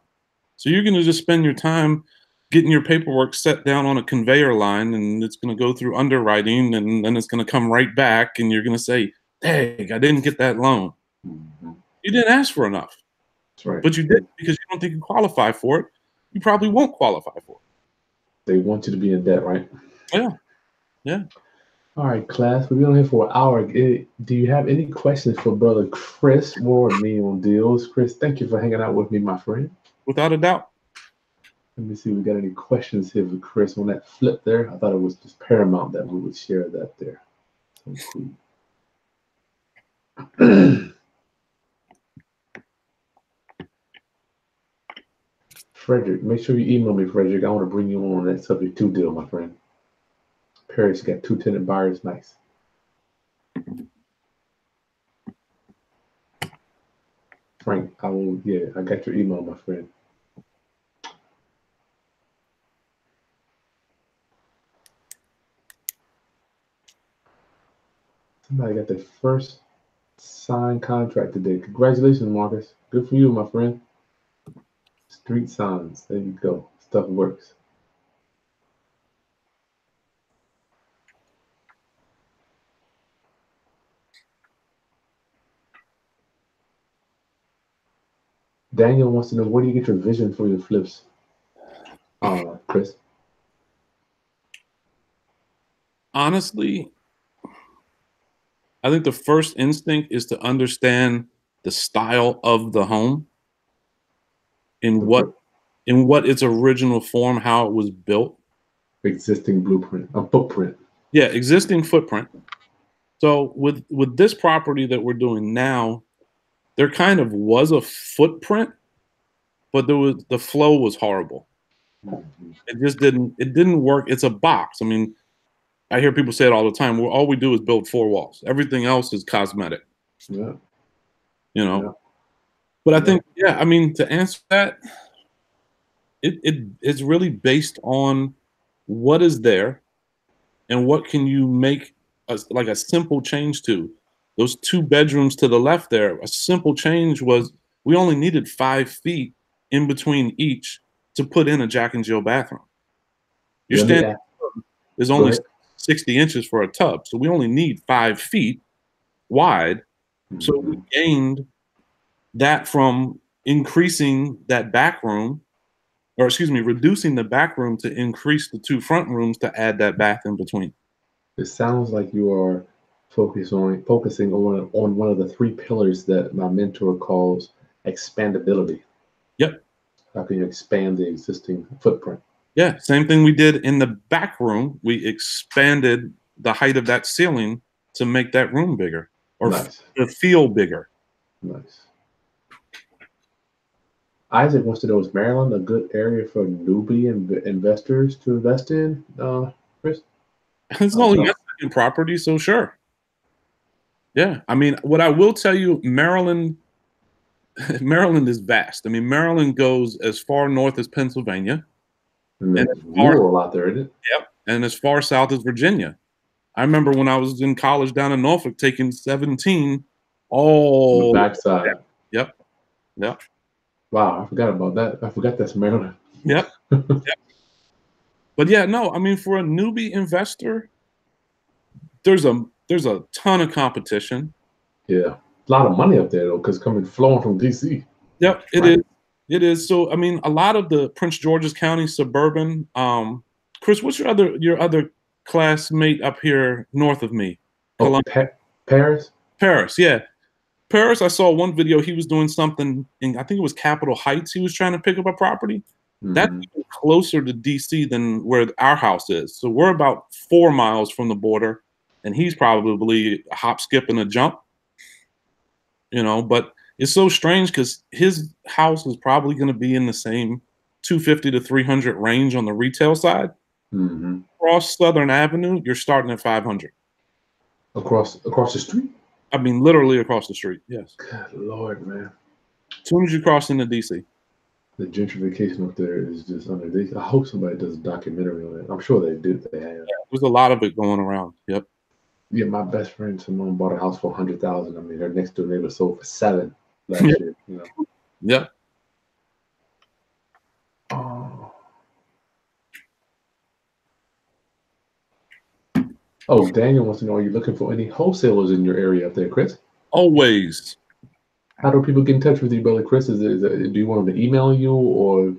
So you're going to just spend your time getting your paperwork set down on a conveyor line, and it's going to go through underwriting, and then it's going to come right back, and you're going to say, dang, I didn't get that loan. Mm-hmm. You didn't ask for enough. That's right. But you did because you don't think you qualify for it. You probably won't qualify for it. They want you to be in debt, right? Yeah. Yeah. All right, class. We've been on here for an hour. Do you have any questions for Brother Chris or me on deals? Chris, thank you for hanging out with me, my friend. Without a doubt. Let me see if we got any questions here for Chris on that flip there. I thought it was just paramount that we would share that there. So cool. Frederick, make sure you email me, Frederick. I want to bring you on that subject to deal, my friend. Paris got 2 tenant buyers. Nice. Frank, I got your email, my friend. Somebody got their first signed contract today. Congratulations, Marcus. Good for you, my friend. Street signs. There you go. Stuff works. Daniel wants to know, where do you get your vision for your flips, Chris? Honestly, I think the first instinct is to understand the style of the home in what its original form, how it was built. Existing blueprint, a footprint. Yeah, existing footprint. So with this property that we're doing now, there kind of was a footprint, but the flow was horrible. Mm-hmm. It didn't work. It's a box. I mean, I hear people say it all the time. All we do is build 4 walls. Everything else is cosmetic. Yeah. You know. Yeah. But I think, I mean, to answer that, it's really based on what is there and what can you make like a simple change to. Those 2 bedrooms to the left there, a simple change was we only needed 5 feet in between each to put in a Jack and Jill bathroom. Your standard is only 60 inches for a tub, so we only need 5 feet wide. Mm-hmm. So we gained that from increasing that back room, or excuse me, reducing the back room to increase the 2 front rooms to add that bath in between. It sounds like you are focusing on one of the 3 pillars that my mentor calls expandability. Yep. How can you expand the existing footprint? Yeah, same thing we did in the back room. We expanded the height of that ceiling to make that room bigger, or to feel bigger. Nice. Isaac wants to know, is Maryland a good area for newbie investors to invest in, Chris? It's only second property, so sure. Yeah, I mean, what I will tell you, Maryland is vast. I mean, Maryland goes as far north as Pennsylvania. And it's rural out there, isn't it? Yep, and as far south as Virginia. I remember when I was in college down in Norfolk taking 17 all the backside. Yep. Yep. Wow, I forgot about that. I forgot that's Maryland. Yep. Yep. But yeah, no, I mean, for a newbie investor, there's a ton of competition. Yeah, a lot of money up there though, because flowing from DC. Yep, it is. So I mean, a lot of the Prince George's County suburban. Chris, what's your other classmate up here north of me? Oh, Paris. Paris, yeah. Paris, I saw one video. He was doing something in, I think it was Capitol Heights. He was trying to pick up a property. Mm-hmm. That's even closer to DC than where our house is. So we're about 4 miles from the border, and he's probably a hop, skip, and a jump. You know, but it's so strange because his house is probably going to be in the same 250 to 300 range on the retail side. Mm-hmm. Across Southern Avenue, you're starting at 500. Across the street? I mean, literally across the street. Yes. Good Lord, man. As soon as you cross into DC. The gentrification up there is just underneath. I hope somebody does a documentary on it. I'm sure they do. They have. Yeah, there's a lot of it going around. Yep. Yeah, my best friend Simone bought a house for $100,000. I mean, her next door neighbor sold for $7 last year. You know. Yep. Oh, Daniel wants to know, are you looking for any wholesalers in your area up there, Chris? Always. How do people get in touch with you, brother Chris? Do you want them to email you or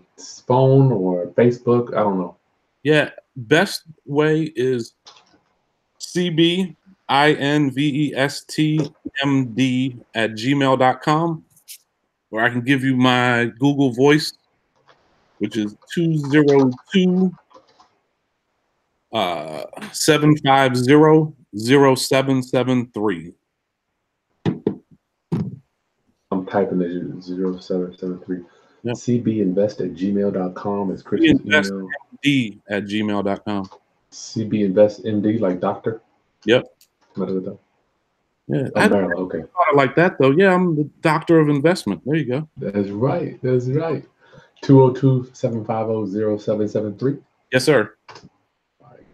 phone or Facebook? I don't know. Yeah. Best way is cbinvestmd@gmail.com, or I can give you my Google Voice, which is 202 750-0773. I'm typing it 0773. Yep. cbinvest@gmail.com is Chris's email. cbinvestmd@gmail.com. cbinvestmd, like doctor? Yep. Maryland, Yeah. I thought okay. it like that though. Yeah, I'm the doctor of investment. There you go. That's right. That's right. 202-750-0773. Yes, sir. I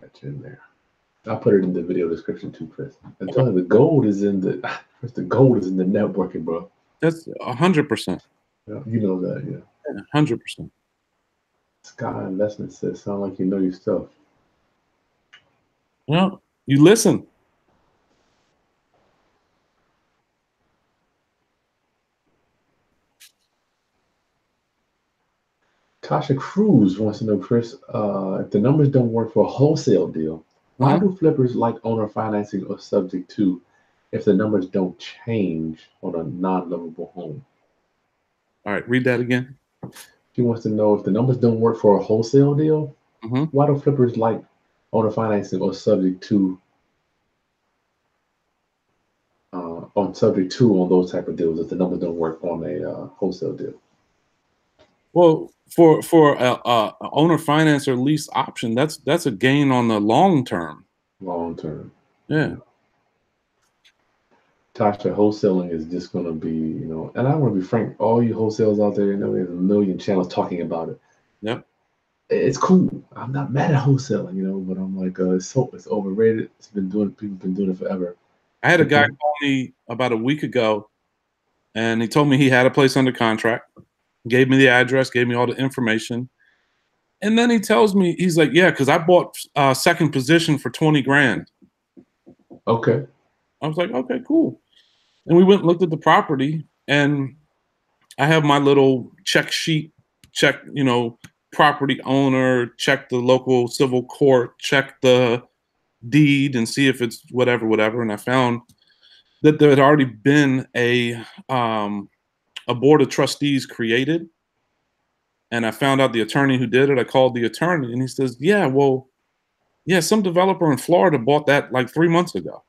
got you in there. I'll put it in the video description too, Chris. I'm Okay. telling you, the gold is in the the gold is in the networking, bro. That's 100%. Yeah, you know that, yeah. 100%. Sky Investment says, sound like you know your stuff. Well, you listen. Tasha Cruz wants to know, Chris, if the numbers don't work for a wholesale deal, why Uh-huh. do flippers like owner financing or subject to if the numbers don't change on a non-livable home? All right, read that again. She wants to know if the numbers don't work for a wholesale deal, Mm-hmm. why do flippers like owner financing or subject to on those type of deals if the numbers don't work on a wholesale deal? Well, for a owner finance or lease option, that's a gain on the long term. Long term. Yeah. Tasha, wholesaling is just going to be, and I want to be frank, all you wholesales out there, there's a million channels talking about it. Yep. It's cool. I'm not mad at wholesaling, but I'm like, it's overrated. People have been doing it forever. I had a guy call me about a week ago, and he told me he had a place under contract, gave me the address, gave me all the information. And then he tells me, he's like, yeah, because I bought second position for 20 grand. Okay. I was like, okay, cool. And we went and looked at the property, and I have my little check sheet, check, property owner, check the local civil court, check the deed and see if it's whatever, whatever. And I found that there had already been a board of trustees created. And I found out the attorney who did it. I called the attorney and he says, yeah, well, yeah, some developer in Florida bought that like 3 months ago.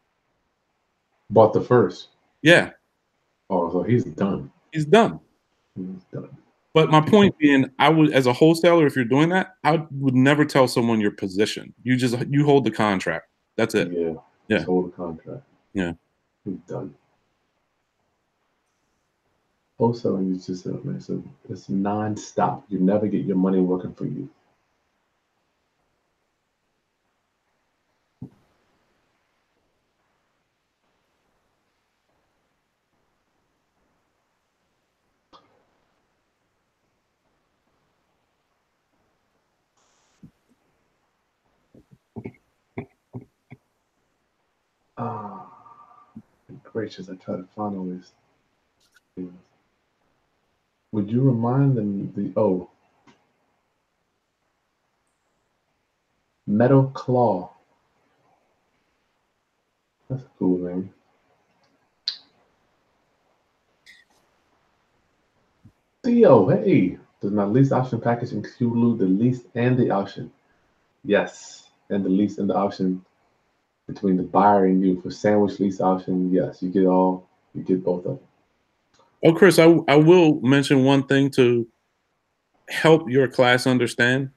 Bought the first. Yeah. Oh, so he's done. He's done. He's done. But my point being, I would, as a wholesaler, if you're doing that, I would never tell someone your position. You hold the contract. That's it. Yeah. Yeah. Just hold the contract. Yeah. He's done. Wholesaling is just it's non-stop. You never get your money working for you. Ah, gracious! I try to find all these things. Would you remind them Metal Claw? That's a cool name. Theo, hey, does my lease option package include the lease and the option? Yes, and the lease and the option between the buyer and you for sandwich lease option. Yes, you get both of them. Oh, Chris, I will mention one thing to help your class understand.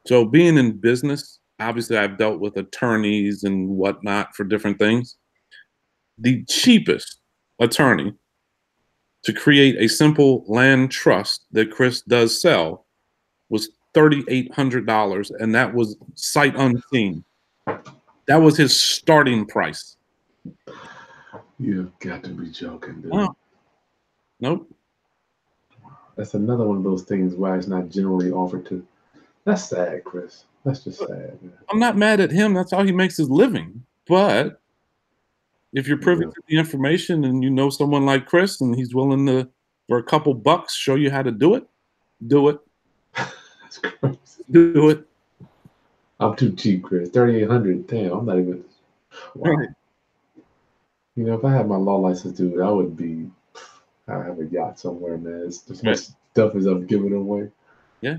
So, being in business, obviously, I've dealt with attorneys and whatnot for different things. The cheapest attorney to create a simple land trust that Chris does sell was $3,800, and that was sight unseen. That was his starting price. You've got to be joking, dude. Oh, nope. That's another one of those things why it's not generally offered to. That's sad, Chris. That's just sad, man. I'm not mad at him. That's how he makes his living. But if you're privy Yeah. to the information and you know someone like Chris and he's willing to, for a couple bucks, show you how to do it, do it. That's crazy. Do it. I'm too cheap, Chris. 3,800. Damn, I'm not even. Wow. Right. You know, if I had my law license, dude, I would be. I have a yacht somewhere, man. It's this much stuff is I'm giving away. Yeah.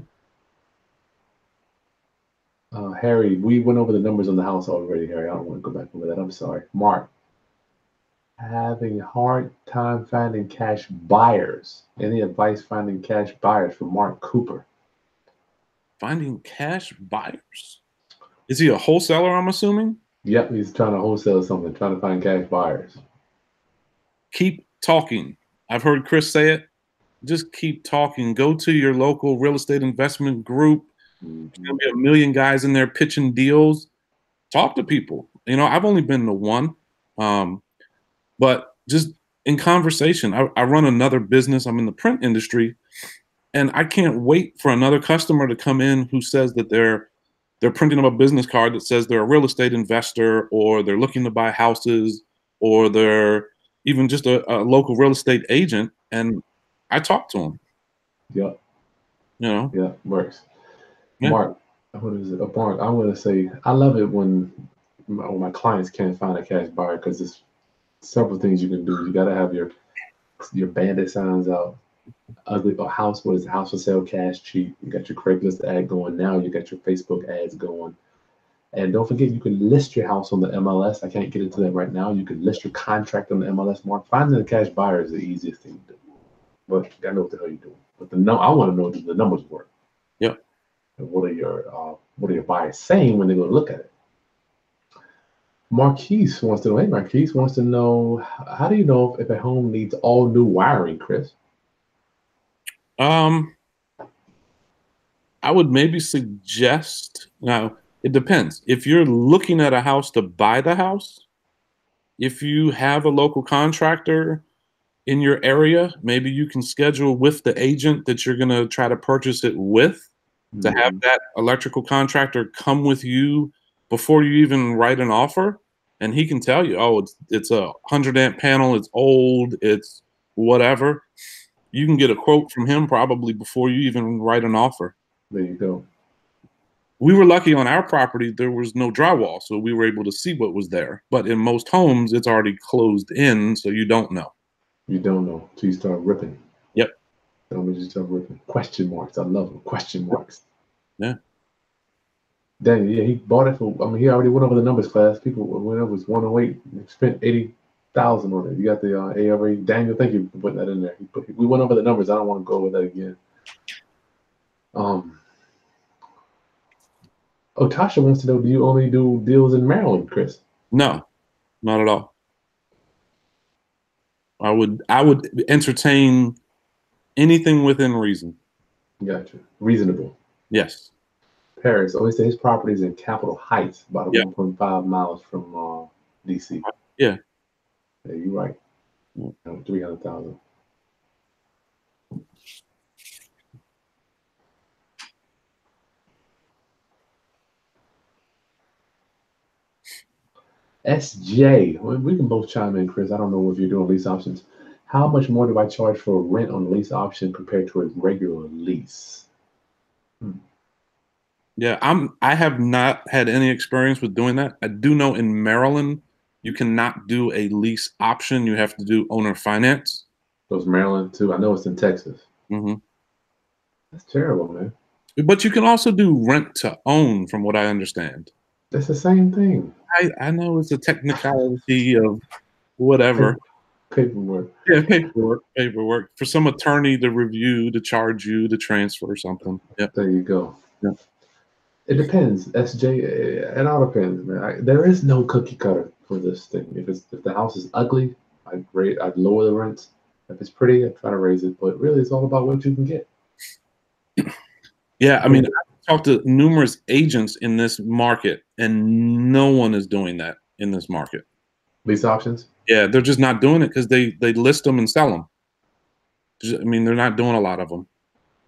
Harry, we went over the numbers on the house already, Harry. I don't want to go back over that. I'm sorry. Mark, having a hard time finding cash buyers. Any advice finding cash buyers from Mark Cooper? Finding cash buyers. Is he a wholesaler, I'm assuming? Yep, he's trying to wholesale something, trying to find cash buyers. Keep talking. I've heard Chris say it. Just keep talking. Go to your local real estate investment group. There's going to be a million guys in there pitching deals. Talk to people. You know, I've only been to one, but just in conversation. I run another business. I'm in the print industry, and I can't wait for another customer to come in who says that they're printing up a business card that says they're a real estate investor, or they're looking to buy houses, or they're even just a local real estate agent. And I talk to them. Yep. You know. Yeah, works. Yeah. Mark, what is it? Mark, I'm going to say I love it when my clients can't find a cash buyer because there's several things you can do. You got to have your bandit signs out. Ugly a house. What is it? House for sale, cash cheap. You got your Craigslist ad going now. You got your Facebook ads going. And don't forget, you can list your house on the MLS. I can't get into that right now. You can list your contract on the MLS. Mark, finding a cash buyer is the easiest thing to do. But you gotta know what the hell you're doing. But I want to know, do the numbers work? Yep. And what are your buyers saying when they go to look at it? Marquise wants to know. Hey, Marquise wants to know, how do you know if a home needs all new wiring, Chris? I would maybe suggest, now it depends. If you're looking at a house to buy the house, if you have a local contractor in your area, maybe you can schedule with the agent that you're going to try to purchase it with, to have that electrical contractor come with you before you even write an offer. And he can tell you, oh, it's a 100-amp panel, it's old, it's whatever. You can get a quote from him probably before you even write an offer. There you go. We were lucky on our property, there was no drywall, so we were able to see what was there. But in most homes, it's already closed in, so you don't know. You don't know till you start ripping. Yep. Don't you start ripping. Question marks. I love them. Question marks. Yeah. Daniel, yeah, he bought it for. I mean, he already went over the numbers, class. People, when it was 108, spent 80,000 on it. You got the ARA. Daniel, thank you for putting that in there. We went over the numbers. I don't want to go over that again. Tasha wants to know: do you only do deals in Maryland, Chris? No, not at all. I would entertain anything within reason. Gotcha. Reasonable. Yes. Paris always says his property is in Capitol Heights, about 1.5 miles from DC. Yeah. Yeah, you're right. 300,000. SJ, well, we can both chime in, Chris. I don't know if you're doing lease options. How much more do I charge for rent on a lease option compared to a regular lease? Yeah, I have not had any experience with doing that. I do know in Maryland, you cannot do a lease option. You have to do owner finance. So it's Maryland too. I know it's in Texas. Mm-hmm. That's terrible, man. But you can also do rent to own, from what I understand. That's the same thing. I know it's a technicality of whatever. Paperwork. Yeah, paperwork for some attorney to review, to charge you, to transfer something. Yeah. There you go. Yeah. It depends, SJ. It all depends, man. There is no cookie cutter for this thing. If the house is ugly, I'd lower the rents. If it's pretty, I'd try to raise it. But really, it's all about what you can get. Yeah, I mean, I've talked to numerous agents in this market, and no one is doing that in this market. Lease options? Yeah, they're just not doing it because they list them and sell them. I mean, they're not doing a lot of them.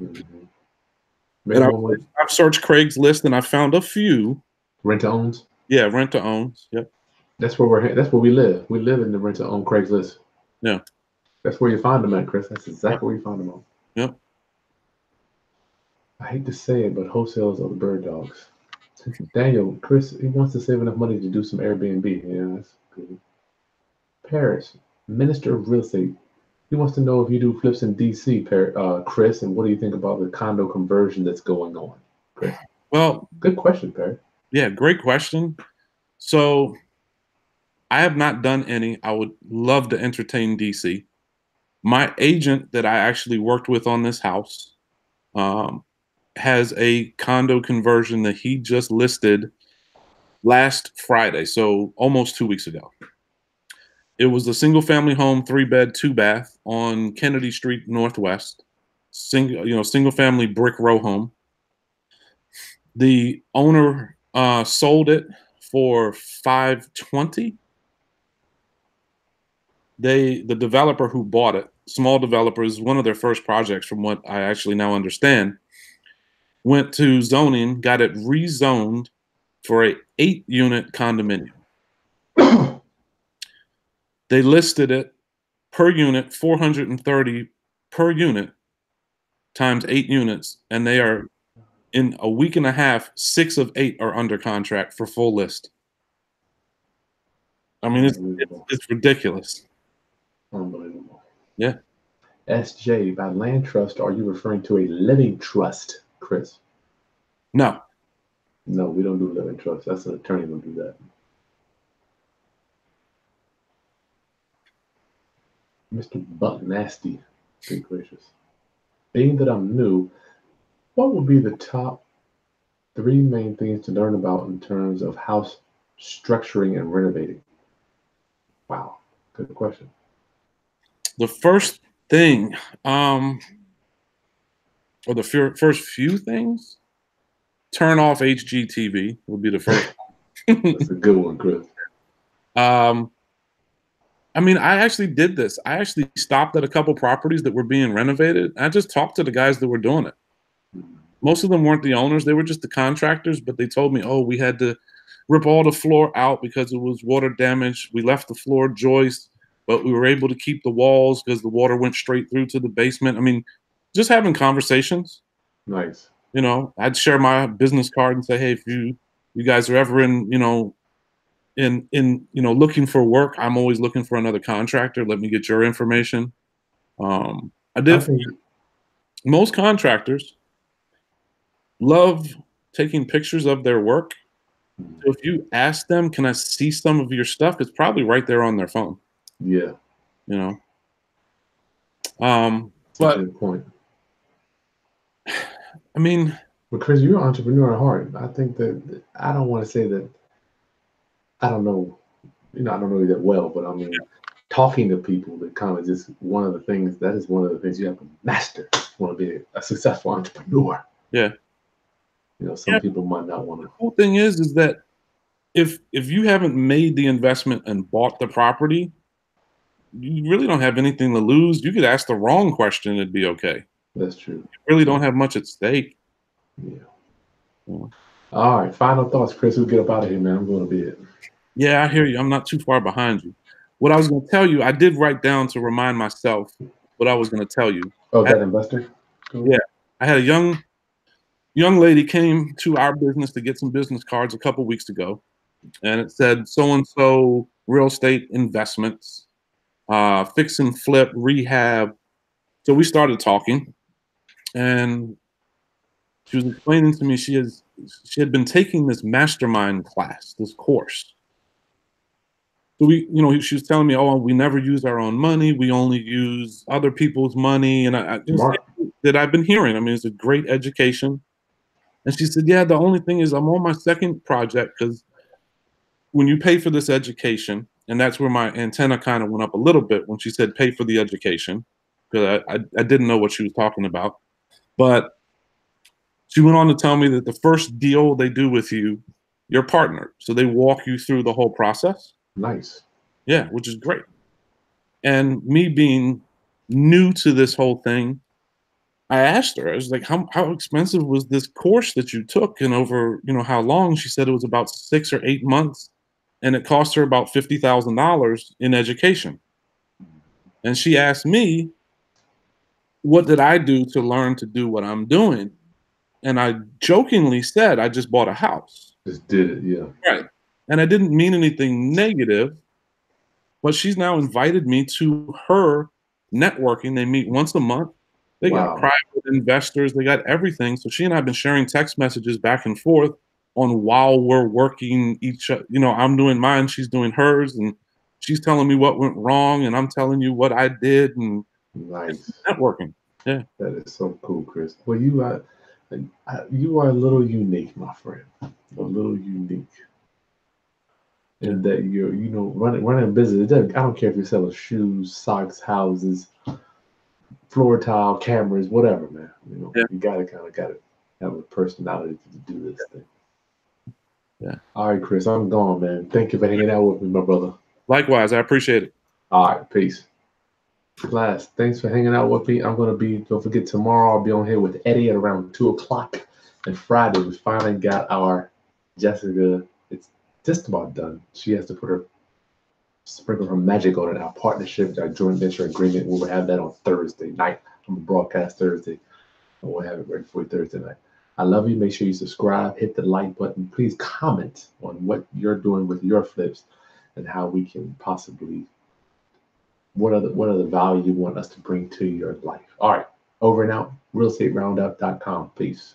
Mm-hmm. Maybe And one more. I've searched Craigslist and I found a few. Rent to owns. Yeah, rent to owns. Yep. That's where that's where we live. We live in the rent to own Craigslist. Yeah. That's where you find them at, Chris. That's Yep. exactly where you find them on. Yep. I hate to say it, but wholesales are the bird dogs. Daniel, Chris, he wants to save enough money to do some Airbnb. Yeah, that's good. Paris, Minister of Real Estate. He wants to know if you do flips in DC, Chris, and what do you think about the condo conversion that's going on, Chris? Well, good question, Paris. Yeah, great question. So I have not done any. I would love to entertain DC. My agent that I actually worked with on this house has a condo conversion that he just listed last Friday, so almost 2 weeks ago. It was a single family home, 3-bed, 2-bath on Kennedy Street Northwest. Single family brick row home. The owner sold it for $520. The developer who bought it, small developer, is one of their first projects from what I actually now understand, went to zoning, got it rezoned for a 8-unit condominium. They listed it per unit, $430 per unit times 8 units, and they are in a week and a half, 6 of 8 are under contract for full list. I mean, it's ridiculous. Unbelievable. Yeah. SJ, by land trust, are you referring to a living trust, Chris? No. No, we don't do living trust. That's an attorney will do that. Mr. Buck Nasty, good gracious. Being that I'm new, what would be the top 3 main things to learn about in terms of house structuring and renovating? Wow, good question. The first thing, or the first few things, turn off HGTV would be the first. That's a good one, Chris. I mean, I actually did this. I actually stopped at a couple properties that were being renovated. I just talked to the guys that were doing it. Most of them weren't the owners. They were just the contractors, but they told me, oh, we had to rip all the floor out because it was water damage. We left the floor joist, but we were able to keep the walls because the water went straight through to the basement. I mean, just having conversations. Nice. You know, I'd share my business card and say, hey, if you guys are ever in looking for work, I'm always looking for another contractor. Let me get your information. Most contractors love taking pictures of their work. So if you ask them, can I see some of your stuff? It's probably right there on their phone. Yeah. You know. But good point. I mean, but Chris, you're an entrepreneur at heart. I think that I don't want to say that I don't know, I don't know you that well, but I mean, talking to people that kind of just one of the things you have to master. You want to be a successful entrepreneur. Yeah. Some people might not want to. The cool thing is that if you haven't made the investment and bought the property, you really don't have anything to lose. You could ask the wrong question, it'd be okay. That's true. You really don't have much at stake. Yeah. All right. Final thoughts, Chris. We'll get up out of here, man. I'm going to bed. Yeah, I hear you. I'm not too far behind you. What I was going to tell you, I did write down to remind myself what I was going to tell you. Oh, that investor? Cool. Yeah. I had a young lady came to our business to get some business cards a couple weeks ago. And it said, so-and-so real estate investments, fix and flip, rehab. So we started talking. And she was explaining to me she had been taking this mastermind class, this course. So she was telling me, oh, we never use our own money. We only use other people's money. And I just that I've been hearing. I mean, it's a great education. And she said, yeah, the only thing is I'm on my second project because when you pay for this education, and that's where my antenna kind of went up a little bit when she said pay for the education, because I didn't know what she was talking about. But she went on to tell me that the first deal they do with you, your partner. So they walk you through the whole process. Nice. Yeah, which is great. And me being new to this whole thing, I asked her, I was like, how expensive was this course that you took and over, how long? She said it was about 6 or 8 months and it cost her about $50,000 in education. And she asked me, what did I do to learn to do what I'm doing? And I jokingly said, I just bought a house. Just did it, yeah. Right. And I didn't mean anything negative, but she's now invited me to her networking. They meet once a month. They got Wow. private investors, they got everything. So she and I have been sharing text messages back and forth on while we're working I'm doing mine, she's doing hers, and she's telling me what went wrong, and I'm telling you what I did, and it's Nice. networking. Yeah. That is so cool, Chris. Well, you are a little unique, my friend. A little unique. And that you're, running a business. I don't care if you're selling shoes, socks, houses, floor tile, cameras, whatever, man. Yeah. You gotta have a personality to do this thing. Yeah. All right, Chris, I'm gone, man. Thank you for hanging out with me, my brother. Likewise, I appreciate it. All right, peace. Class, thanks for hanging out with me. Don't forget, tomorrow I'll be on here with Eddie at around 2 o'clock. And Friday, we finally got our Jessica. It's just about done. She has to sprinkle her magic on it. Our partnership, our joint venture agreement, we will have that on Thursday night. I'm going to broadcast Thursday. And we'll have it ready for you Thursday night. I love you. Make sure you subscribe, hit the like button. Please comment on what you're doing with your flips and how we can possibly what are the value you want us to bring to your life. All right, over and out, realestateroundup.com. Peace.